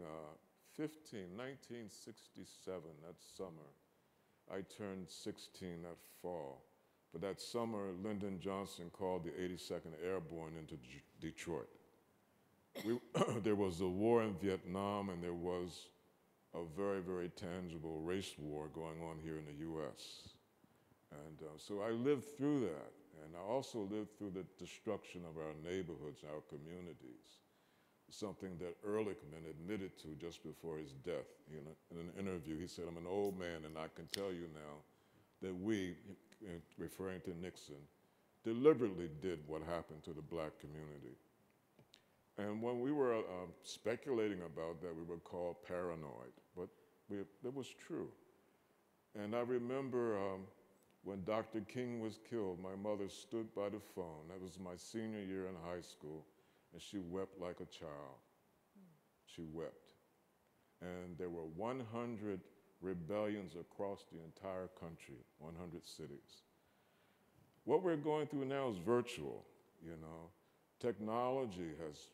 15, 1967, that summer. I turned 16 that fall. But that summer, Lyndon Johnson called the 82nd Airborne into Detroit. There was a war in Vietnam, and there was a very, very tangible race war going on here in the US. And so I lived through that. And I also lived through the destruction of our neighborhoods, our communities, something that Ehrlichman admitted to just before his death. You know, in an interview, he said, I'm an old man, and I can tell you now that we, referring to Nixon, deliberately did what happened to the black community. And when we were speculating about that, we were called paranoid, but it was true. And I remember when Dr. King was killed, my mother stood by the phone. That was my senior year in high school, and she wept like a child. She wept. And there were 100 rebellions across the entire country, 100 cities. What we're going through now is virtual, you know. Technology has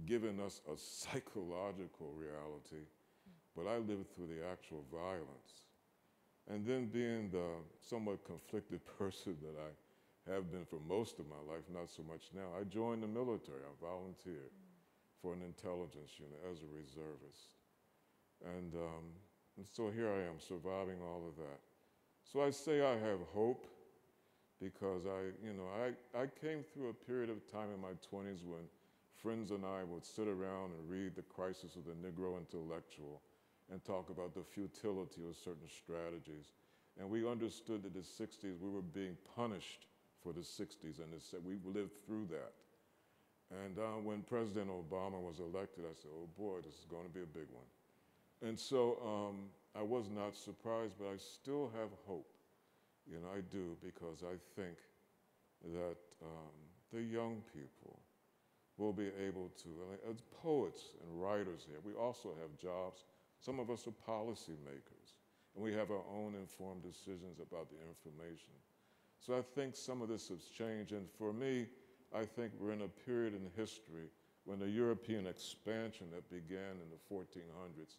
given us a psychological reality, but I lived through the actual violence. And then being the somewhat conflicted person that I have been for most of my life, not so much now, I joined the military. I volunteered for an intelligence unit as a reservist. And so here I am, surviving all of that. So I say I have hope because I came through a period of time in my 20s when friends and I would sit around and read The Crisis of the Negro Intellectual and talk about the futility of certain strategies. And we understood that the 60s, we were being punished for the 60s, and we lived through that. And when President Obama was elected, I said, oh boy, this is going to be a big one. And so I was not surprised, but I still have hope. You know, I do, because I think that the young people will be able to, as poets and writers here, we also have jobs. Some of us are policymakers, and we have our own informed decisions about the information. So I think some of this has changed, and for me, I think we're in a period in history when the European expansion that began in the 1400s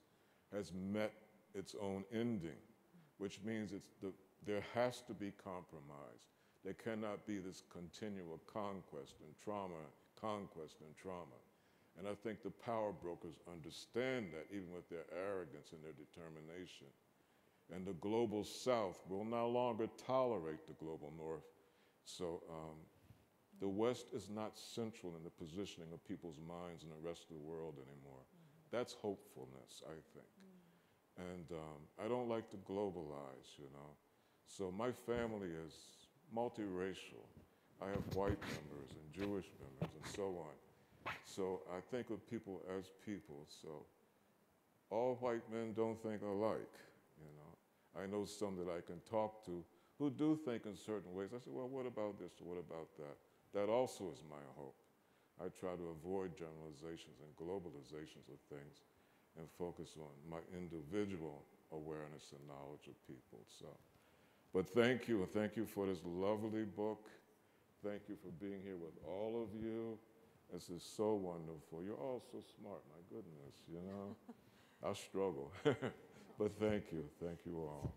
has met its own ending, which means there has to be compromise. There cannot be this continual conquest and trauma, conquest and trauma. And I think the power brokers understand that, even with their arrogance and their determination. And the global South will no longer tolerate the global North. So the West is not central in the positioning of people's minds in the rest of the world anymore. That's hopefulness, I think. And I don't like to globalize, you know. So my family is multiracial. I have white members and Jewish members and so on. So I think of people as people. So all white men don't think alike, you know. I know some that I can talk to who do think in certain ways. I say, well, what about this or what about that? That also is my hope. I try to avoid generalizations and globalizations of things and focus on my individual awareness and knowledge of people. So, but thank you, and thank you for this lovely book. Thank you for being here with all of you. This is so wonderful. You're all so smart, my goodness, you know. I struggle, but thank you all.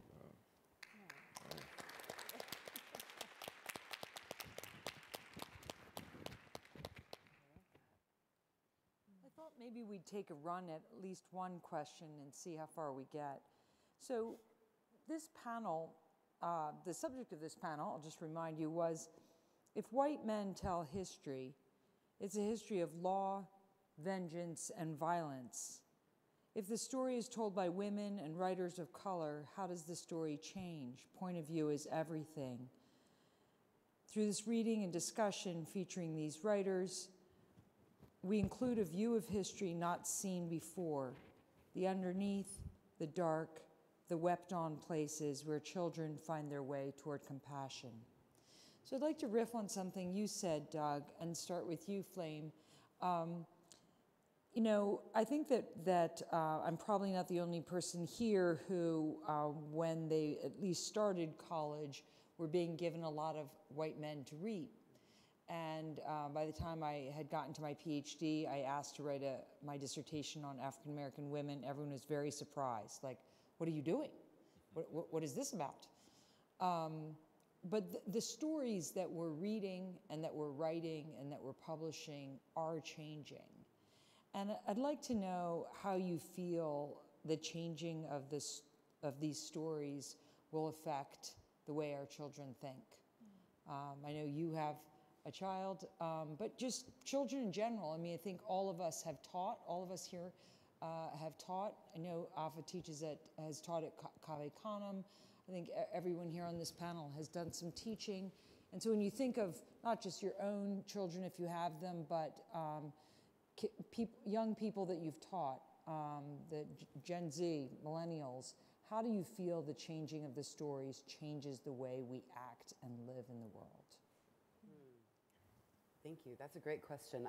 I thought maybe we'd take a run at least one question and see how far we get. So this panel, the subject of this panel, I'll just remind you, was if white men tell history, it's a history of law, vengeance, and violence. If the story is told by women and writers of color, how does the story change? Point of view is everything. Through this reading and discussion featuring these writers, we include a view of history not seen before, the underneath, the dark, the wept-on places where children find their way toward compassion. So I'd like to riff on something you said, Doug, and start with you, Flame. You know, I think that I'm probably not the only person here who, when they at least started college, were being given a lot of white men to read. And by the time I had gotten to my PhD, I asked to write my dissertation on African American women. Everyone was very surprised, like, what are you doing? What is this about? But the stories that we're reading and that we're writing and that we're publishing are changing. And I'd like to know how you feel the changing of these stories will affect the way our children think. I know you have a child, but just children in general. I mean, I think all of us have taught, all of us here have taught. I know Alpha has taught at Cave Canem. I think everyone here on this panel has done some teaching. And so when you think of not just your own children, if you have them, but young people that you've taught, the Gen Z, millennials, how do you feel the changing of the stories changes the way we act and live in the world? Thank you. That's a great question.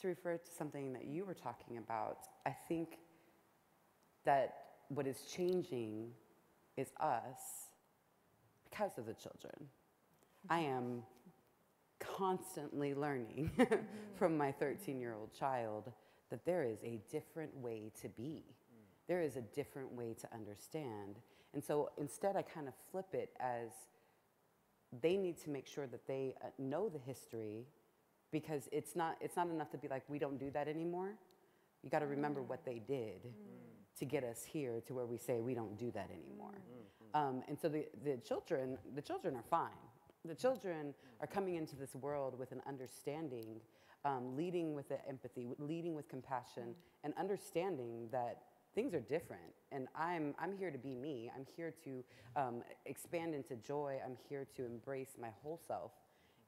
To refer to something that you were talking about, I think that what is changing is us because of the children. I am constantly learning from my 13-year-old child that there is a different way to be. There is a different way to understand. And so instead I kind of flip it as they need to make sure that they know the history, because it's not enough to be like, we don't do that anymore. You got to remember what they did to get us here to where we say we don't do that anymore. And so the children are fine. The children are coming into this world with an understanding, leading with empathy, leading with compassion, and understanding that things are different. And I'm here to be me. I'm here to expand into joy. I'm here to embrace my whole self.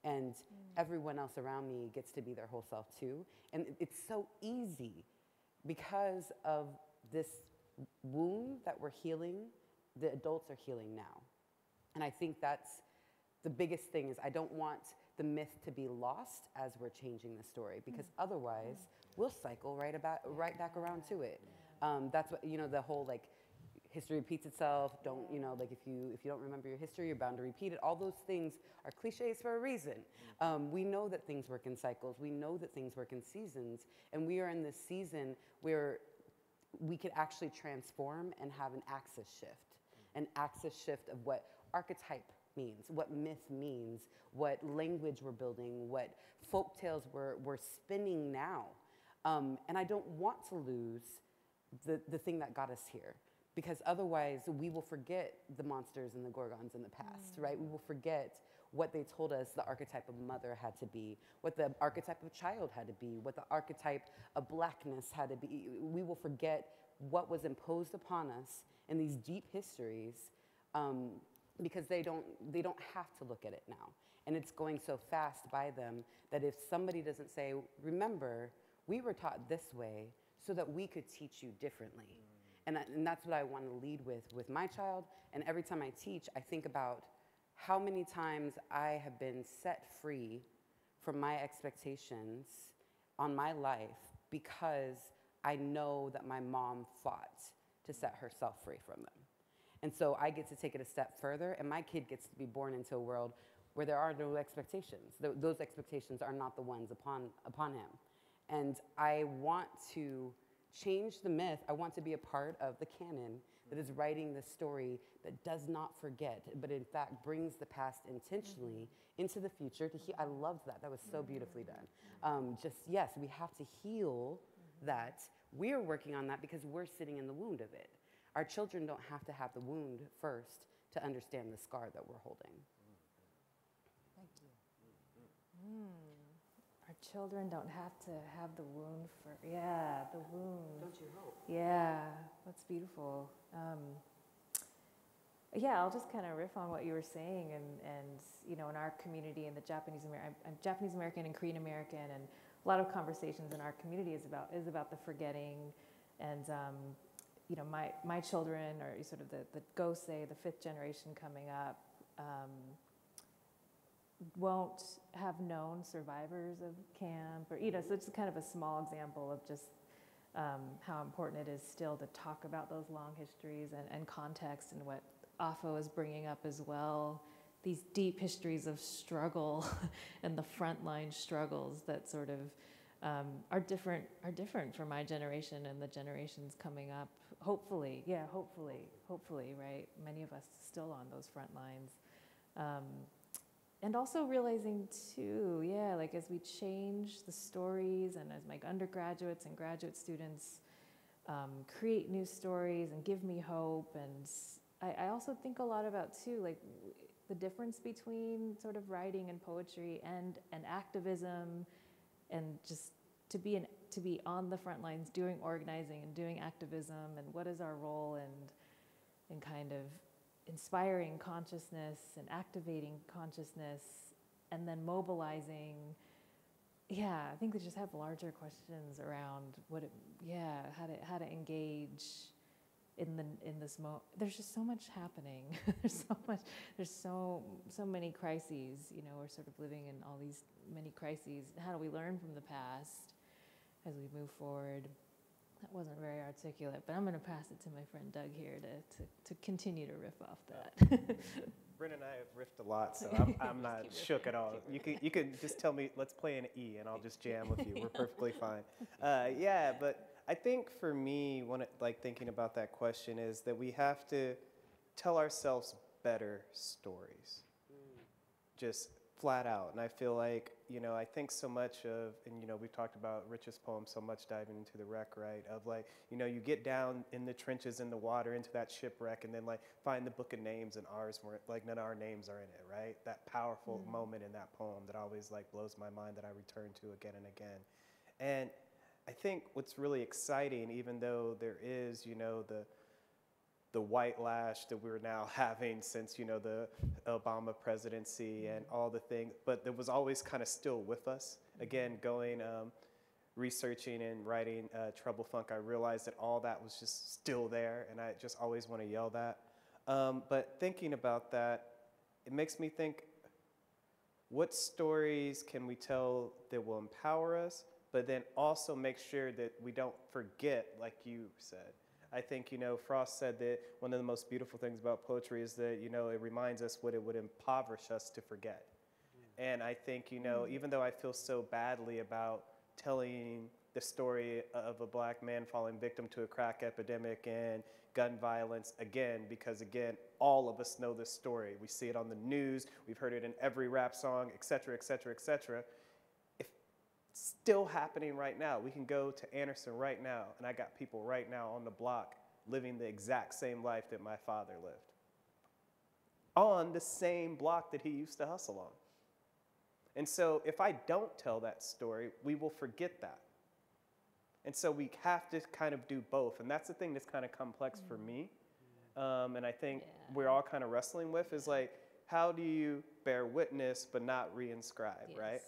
And everyone else around me gets to be their whole self too. And it's so easy because of this wound that we're healing. The adults are healing now. And I think that's the biggest thing, is I don't want the myth to be lost as we're changing the story, because otherwise we'll cycle right back around to it. That's what, the whole like history repeats itself. Don't, like if you don't remember your history, you're bound to repeat it. All those things are cliches for a reason. We know that things work in cycles. We know that things work in seasons. And we are in this season where we could actually transform and have an axis shift of what archetype means, what myth means, what language we're building, what folk tales we're spinning now. And I don't want to lose the thing that got us here, because otherwise we will forget the monsters and the gorgons in the past, right? We will forget what they told us the archetype of mother had to be, what the archetype of child had to be, what the archetype of blackness had to be. We will forget what was imposed upon us in these deep histories because they don't have to look at it now. And it's going so fast by them that if somebody doesn't say, remember, we were taught this way so that we could teach you differently. And that's what I want to lead with my child. And every time I teach, I think about how many times I have been set free from my expectations on my life because I know that my mom fought to set herself free from them. And so I get to take it a step further, and my kid gets to be born into a world where there are no expectations. Those expectations are not the ones upon him. And I want to change the myth. I want to be a part of the canon that is writing this story that does not forget, but in fact brings the past intentionally into the future. I loved that. That was so beautifully done. Yes, we have to heal that. We're working on that because we're sitting in the wound of it. Our children don't have to have the wound first to understand the scar that we're holding. Thank you. Our children don't have to have the wound the wound. Don't you hope? Yeah, that's beautiful. Yeah, I'll just kind of riff on what you were saying, and you know, in our community, in the I'm Japanese American and Korean American, and a lot of conversations in our community is about the forgetting, and you know, my children are sort of the Gosei, the 5th generation coming up, won't have known survivors of camp, or, you know, so it's kind of a small example of just how important it is still to talk about those long histories and context, and what AFO is bringing up as well, these deep histories of struggle and the frontline struggles that sort of are different for my generation and the generations coming up. Hopefully, right? Many of us still on those front lines. And also realizing too, like as we change the stories, and as my undergraduates and graduate students create new stories and give me hope, and I also think a lot about too, like the difference between sort of writing and poetry and activism, and just to be on the front lines doing organizing and doing activism, and what is our role in kind of inspiring consciousness and activating consciousness, and then mobilizing. Yeah, I think we just have larger questions around how to engage in this moment. There's just so much happening. There's so many crises. You know, we're sort of living in all these many crises. How do we learn from the past as we move forward? That wasn't very articulate, but I'm going to pass it to my friend Doug here to continue to riff off that. Brent and I have riffed a lot, so I'm not shook at all. You can just tell me, let's play an E, and I'll just jam with you. We're perfectly fine. But I think for me, thinking about that question, is that we have to tell ourselves better stories, just flat out. And I feel like, you know, I think so much of, and you know, we've talked about Rich's poem so much, diving into the wreck, right? Of like, you know, you get down in the trenches, in the water, into that shipwreck, and then like find the book of names, and ours weren't, like none of our names are in it, right? That powerful moment in that poem that always like blows my mind, that I return to again and again. And I think what's really exciting, even though there is, you know, the white lash that we're now having since, you know, the Obama presidency and all the things, but it was always kind of still with us. Again, going, researching and writing Trouble Funk, I realized that all that was just still there, and I just always want to yell that. But thinking about that, it makes me think, what stories can we tell that will empower us, but then also make sure that we don't forget, like you said. I think, you know, Frost said that one of the most beautiful things about poetry is that, you know, it reminds us what it would impoverish us to forget. And I think, you know, even though I feel so badly about telling the story of a black man falling victim to a crack epidemic and gun violence, again, because again, all of us know this story. We see it on the news, we've heard it in every rap song, et cetera, et cetera, et cetera. Still happening right now. We can go to Anderson right now, and I got people right now on the block living the exact same life that my father lived on the same block that he used to hustle on. And so if I don't tell that story, we will forget that. And so we have to kind of do both. And that's the thing that's kind of complex for me. And I think we're all kind of wrestling with is like, how do you bear witness but not reinscribe, right?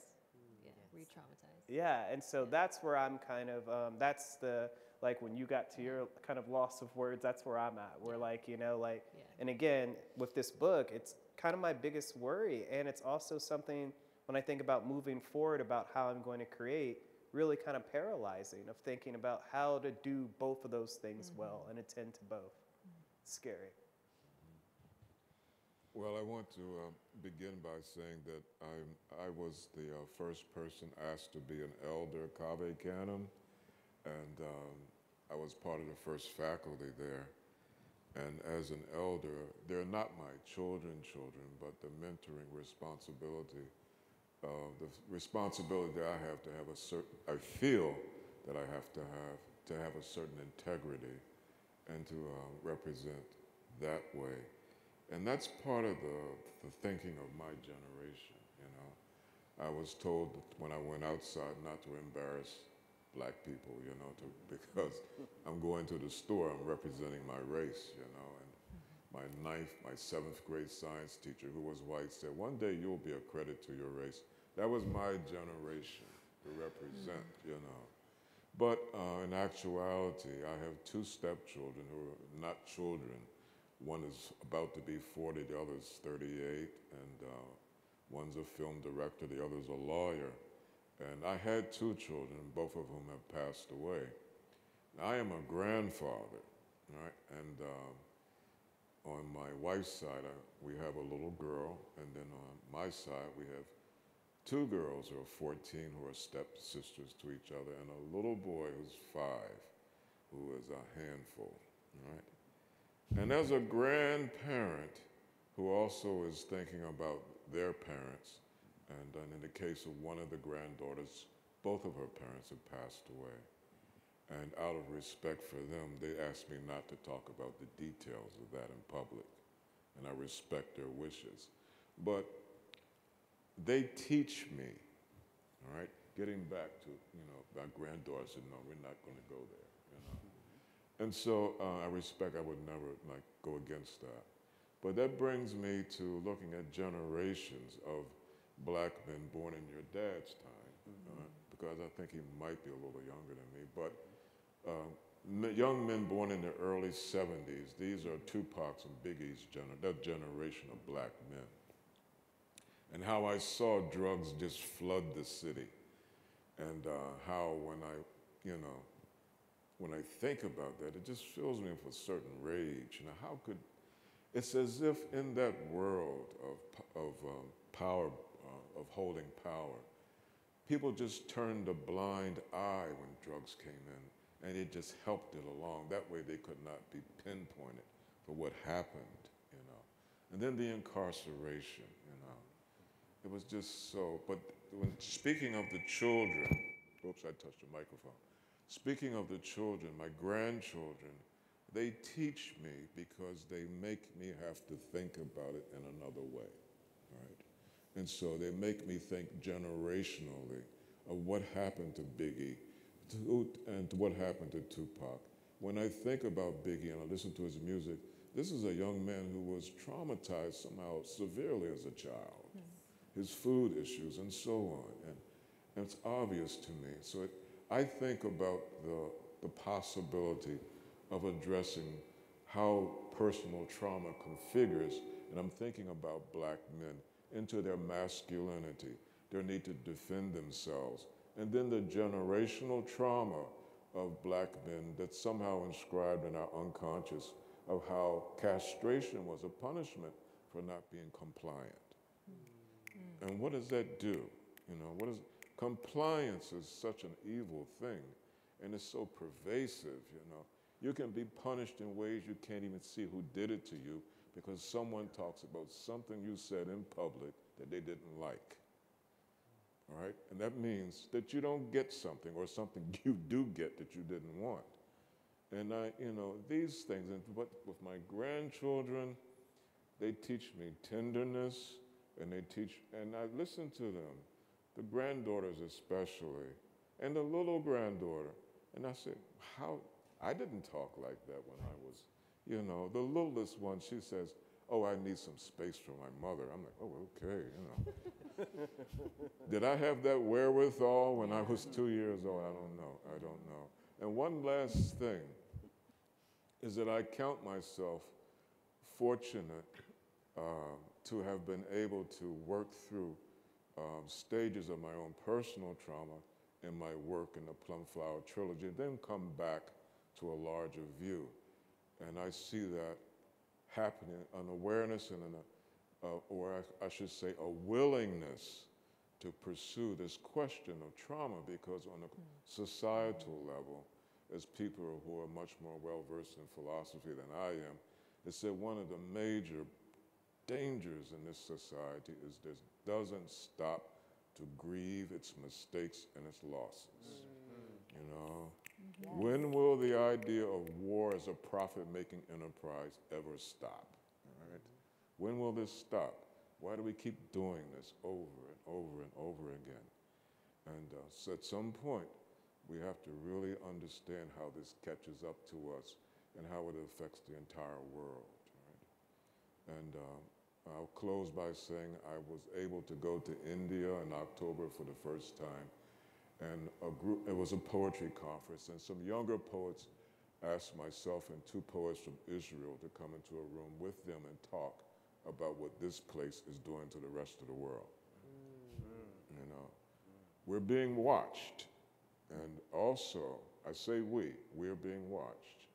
Yeah, re-traumatize. Yeah, and so that's where I'm kind of, that's the, like when you got to your kind of loss of words, that's where I'm at. We're like, you know, like, and again, with this book, it's kind of my biggest worry. And it's also something, when I think about moving forward about how I'm going to create, really kind of paralyzing of thinking about how to do both of those things well and attend to both. It's scary. Well, I want to begin by saying that I was the first person asked to be an elder at Cave Canem, and I was part of the first faculty there. And as an elder, they're not my children, but the mentoring responsibility, the responsibility that I have to have a certain, I feel that I have to have a certain integrity and to represent that way. And that's part of the thinking of my generation, you know. I was told that when I went outside not to embarrass black people, you know, because I'm going to the store, I'm representing my race, you know. And my seventh grade science teacher, who was white, said, one day you'll be a credit to your race. That was my generation to represent, you know. But in actuality, I have two stepchildren who are not children. One is about to be 40, the other's 38, and one's a film director, the other's a lawyer. And I had two children, both of whom have passed away. I am a grandfather, right? And on my wife's side, we have a little girl, and then on my side, we have two girls who are 14 who are stepsisters to each other, and a little boy who's 5, who is a handful, right? And as a grandparent who also is thinking about their parents, and in the case of one of the granddaughters, both of her parents have passed away. And out of respect for them, they asked me not to talk about the details of that in public. And I respect their wishes. But they teach me, all right, getting back to, you know, my granddaughter said, no, we're not going to go there, you know. And so I would never like go against that. But that brings me to looking at generations of black men born in your dad's time, because I think he might be a little younger than me, but young men born in the early 70s, these are Tupac's and Biggie's that generation of black men. And how I saw drugs just flood the city, and how when I think about that, it just fills me with a certain rage. You know, how could, it's as if in that world of power, of holding power, people just turned a blind eye when drugs came in, and it just helped it along. That way they could not be pinpointed for what happened, you know. And then the incarceration, you know. It was just so, but when speaking of the children, oops, I touched the microphone. Speaking of the children, my grandchildren, they teach me because they make me have to think about it in another way, right? And so they make me think generationally of what happened to Biggie and what happened to Tupac. When I think about Biggie and I listen to his music, this is a young man who was traumatized somehow severely as a child. His food issues and so on, and it's obvious to me. So I think about the possibility of addressing how personal trauma configures, and I'm thinking about black men, into their masculinity, their need to defend themselves, and then the generational trauma of black men that's somehow inscribed in our unconscious of how castration was a punishment for not being compliant. And what does that do? You know, compliance is such an evil thing, and it's so pervasive, you know. You can be punished in ways you can't even see who did it to you because someone talks about something you said in public that they didn't like, all right? And that means that you don't get something or something you do get that you didn't want. And these things, and what with my grandchildren, they teach me tenderness, and and I listen to them, the granddaughters especially, and the little granddaughter. And I said, I didn't talk like that when I was, the littlest one, she says, oh, I need some space from my mother. I'm like, oh, okay, Did I have that wherewithal when I was 2 years old? I don't know. And one last thing is that I count myself fortunate to have been able to work through stages of my own personal trauma in my work in the Plumflower Trilogy, and then come back to a larger view. And I see that happening, an awareness and I should say a willingness to pursue this question of trauma, because on a societal level, as people who are much more well-versed in philosophy than I am, it's that one of the major dangers in this society is this doesn't stop to grieve its mistakes and its losses. When will the idea of war as a profit-making enterprise ever stop? All right? When will this stop? Why do we keep doing this over and over and over again? And so at some point, we have to really understand how this catches up to us and how it affects the entire world. Right? And I'll close by saying I was able to go to India in October for the first time. And it was a poetry conference, and some younger poets asked myself and 2 poets from Israel to come into a room with them and talk about what this place is doing to the rest of the world. We're being watched. And also, I say we're being watched.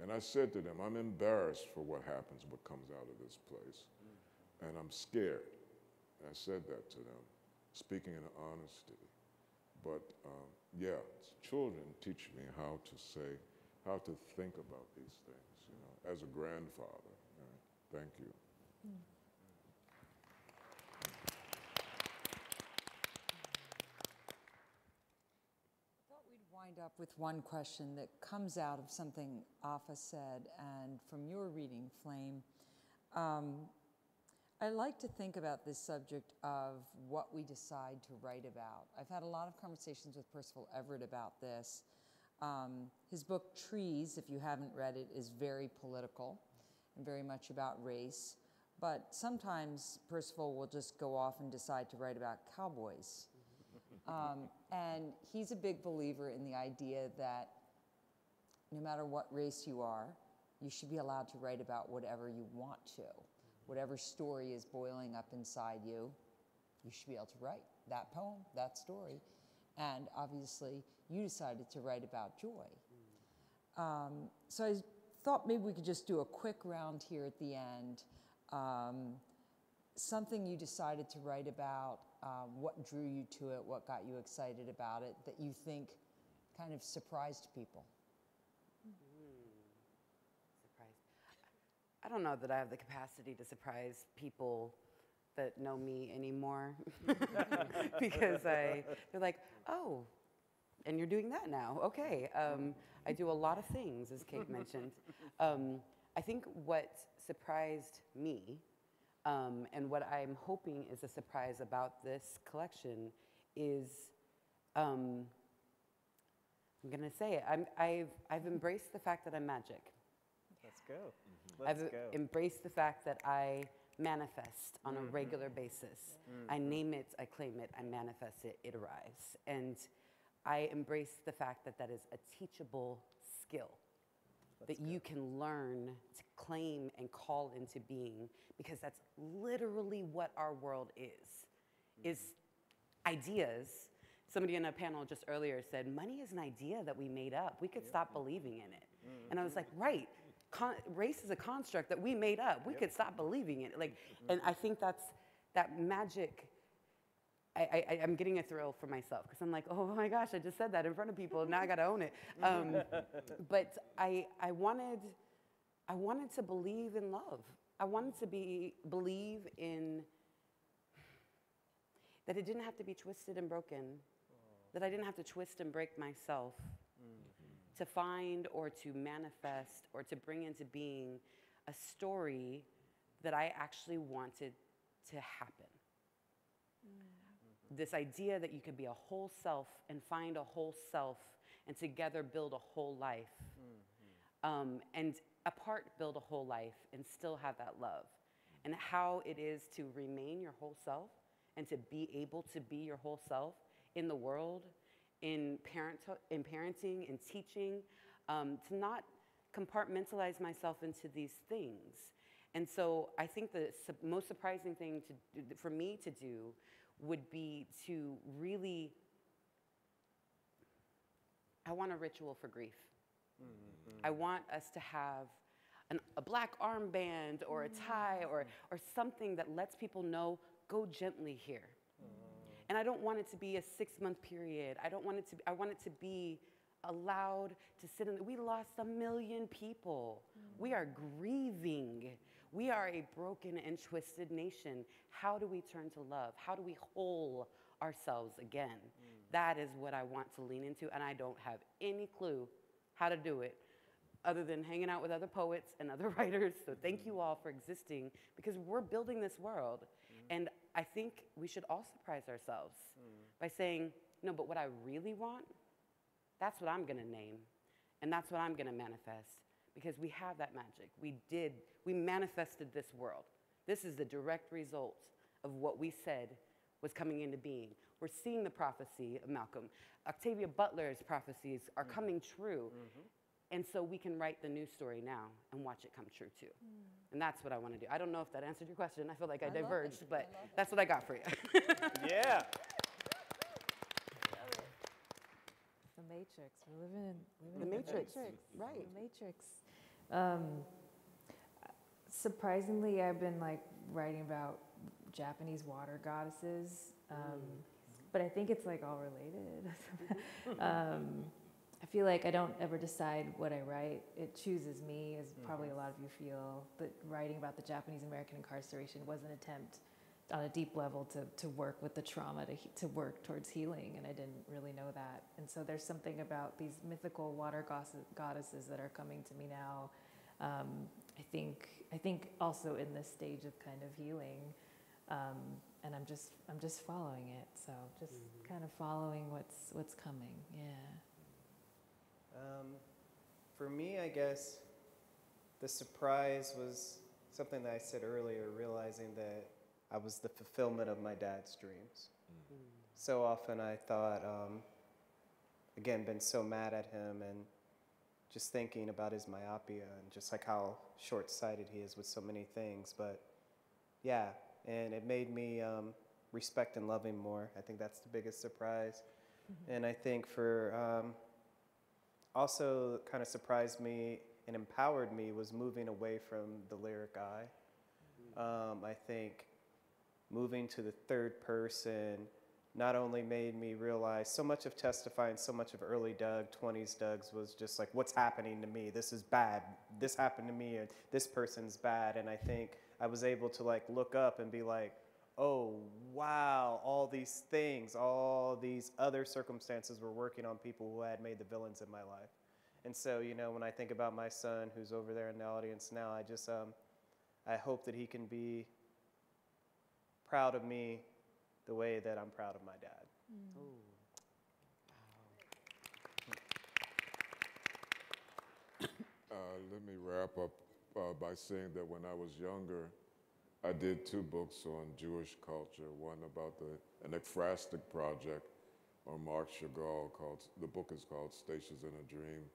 And I said to them, I'm embarrassed for what happens, what comes out of this place. And I'm scared. I said that to them, speaking in honesty. But children teach me how to think about these things, as a grandfather. Right? Thank you. I thought we'd wind up with one question that comes out of something Afa said, and from your reading, Flame. I like to think about this subject of what we decide to write about. I've had a lot of conversations with Percival Everett about this. His book, Trees, if you haven't read it, is very political and very much about race. But sometimes Percival will just go off and decide to write about cowboys. And he's a big believer in the idea that no matter what race you are, you should be allowed to write about whatever you want to. Whatever story is boiling up inside you, you should be able to write that poem, that story. And obviously, you decided to write about joy. So I thought maybe we could just do a quick round here at the end. Something you decided to write about, what drew you to it, what got you excited about it, that you think kind of surprised people. I don't know that I have the capacity to surprise people that know me anymore because they're like, oh, and you're doing that now. Okay. I do a lot of things, as Kate mentioned. I think what surprised me and what I'm hoping is a surprise about this collection is, I'm going to say it, I've embraced the fact that I'm magic. Let's go. I've embraced the fact that I manifest on a regular basis. I name it, I claim it, I manifest it, it arrives. And I embrace the fact that that is a teachable skill that you can learn to claim and call into being, because that's literally what our world is ideas. Somebody in a panel just earlier said, money is an idea that we made up. We could stop believing in it. And I was like, right. Race is a construct that we made up. We could stop believing in it. And I think that's that magic. I'm getting a thrill for myself because I'm like, oh my gosh, I just said that in front of people. Now I got to own it. But I wanted to believe in love. I wanted to believe in that it didn't have to be twisted and broken. That I didn't have to twist and break myself to find or to manifest or to bring into being a story that I actually wanted to happen. This idea that you could be a whole self and find a whole self and together build a whole life. And apart build a whole life and still have that love. And how it is to remain your whole self and to be able to be your whole self in the world, in parenting, in teaching, to not compartmentalize myself into these things. And so I think the most surprising thing for me to do would be to really, I want a ritual for grief. I want us to have a black armband or a tie or something that lets people know, go gently here. And I don't want it to be a 6-month period. I want it to be allowed to sit in. We lost 1 million people. We are grieving. We are a broken and twisted nation. How do we turn to love? How do we whole ourselves again? That is what I want to lean into, and I don't have any clue how to do it other than hanging out with other poets and other writers. So thank you all for existing, because we're building this world. And I think we should all surprise ourselves by saying, no, but what I really want, that's what I'm going to name. And that's what I'm going to manifest, because we have that magic. We manifested this world. This is the direct result of what we said was coming into being. We're seeing the prophecy of Malcolm. Octavia Butler's prophecies are coming true. And so we can write the new story now and watch it come true too. And that's what I want to do. I don't know if that answered your question. I feel like I diverged, but that's what I got for you. Yeah. The Matrix. We're living in The Matrix, right? The Matrix. Surprisingly, I've been like writing about Japanese water goddesses, but I think it's like all related. I feel like I don't ever decide what I write. It chooses me, as probably a lot of you feel. That writing about the Japanese American incarceration was an attempt on a deep level to work with the trauma, to work towards healing, and I didn't really know that. And so there's something about these mythical water goddesses that are coming to me now. I think also in this stage of kind of healing, and I'm just following it. So just kind of following what's coming. Yeah. For me, I guess the surprise was something that I said earlier, realizing that I was the fulfillment of my dad's dreams. So often I thought, again, been so mad at him and just thinking about his myopia and just like how short-sighted he is with so many things. But yeah, and it made me respect and love him more. I think that's the biggest surprise. And I think for also kind of surprised me and empowered me was moving away from the lyric I. I think moving to the third person not only made me realize so much of testifying, so much of early Doug, 20s Doug's was just like, what's happening to me? This is bad. This happened to me, and this person's bad. And I think I was able to like look up and be like, oh, wow, all these things, all these other circumstances were working on people who had made the villains in my life. And so, you know, when I think about my son who's over there in the audience now, I just, I hope that he can be proud of me the way that I'm proud of my dad. Let me wrap up by saying that when I was younger, I did 2 books on Jewish culture, one about an ekphrastic project on Mark Chagall, the book is called Stations in a Dream.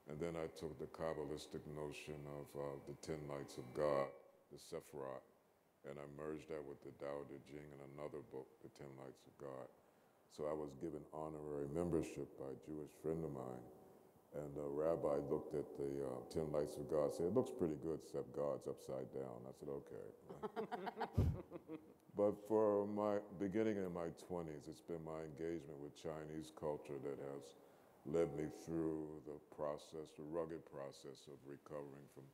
And then I took the Kabbalistic notion of the 10 Lights of God, the Sephirot, and I merged that with the Tao Te Ching in another book, the 10 Lights of God. So I was given honorary membership by a Jewish friend of mine. And the rabbi looked at the 10 Lights of God, said, it looks pretty good, except God's upside down. I said, okay. But for my beginning in my 20s, it's been my engagement with Chinese culture that has led me through the process, the rugged process of recovering from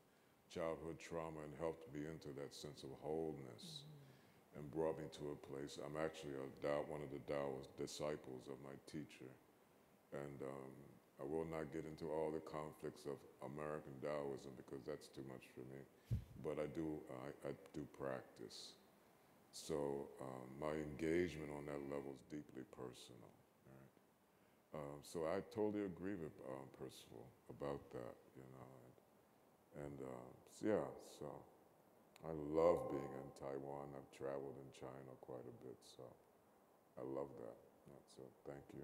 childhood trauma, and helped me into that sense of wholeness and brought me to a place. I'm actually one of the Taoist disciples of my teacher. And I will not get into all the conflicts of American Taoism because that's too much for me. But I do practice. So my engagement on that level is deeply personal. Right? So I totally agree with Percival about that, you know. Yeah, so I love being in Taiwan. I've traveled in China quite a bit, so I love that. So thank you.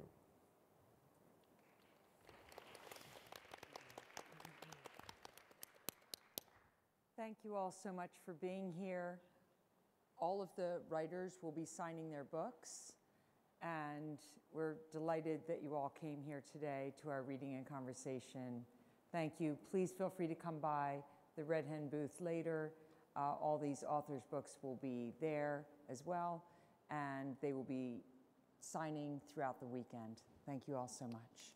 Thank you all so much for being here. All of the writers will be signing their books, and we're delighted that you all came here today to our reading and conversation. Thank you. Please feel free to come by the Red Hen booth later. All these authors' books will be there as well, and they will be signing throughout the weekend. Thank you all so much.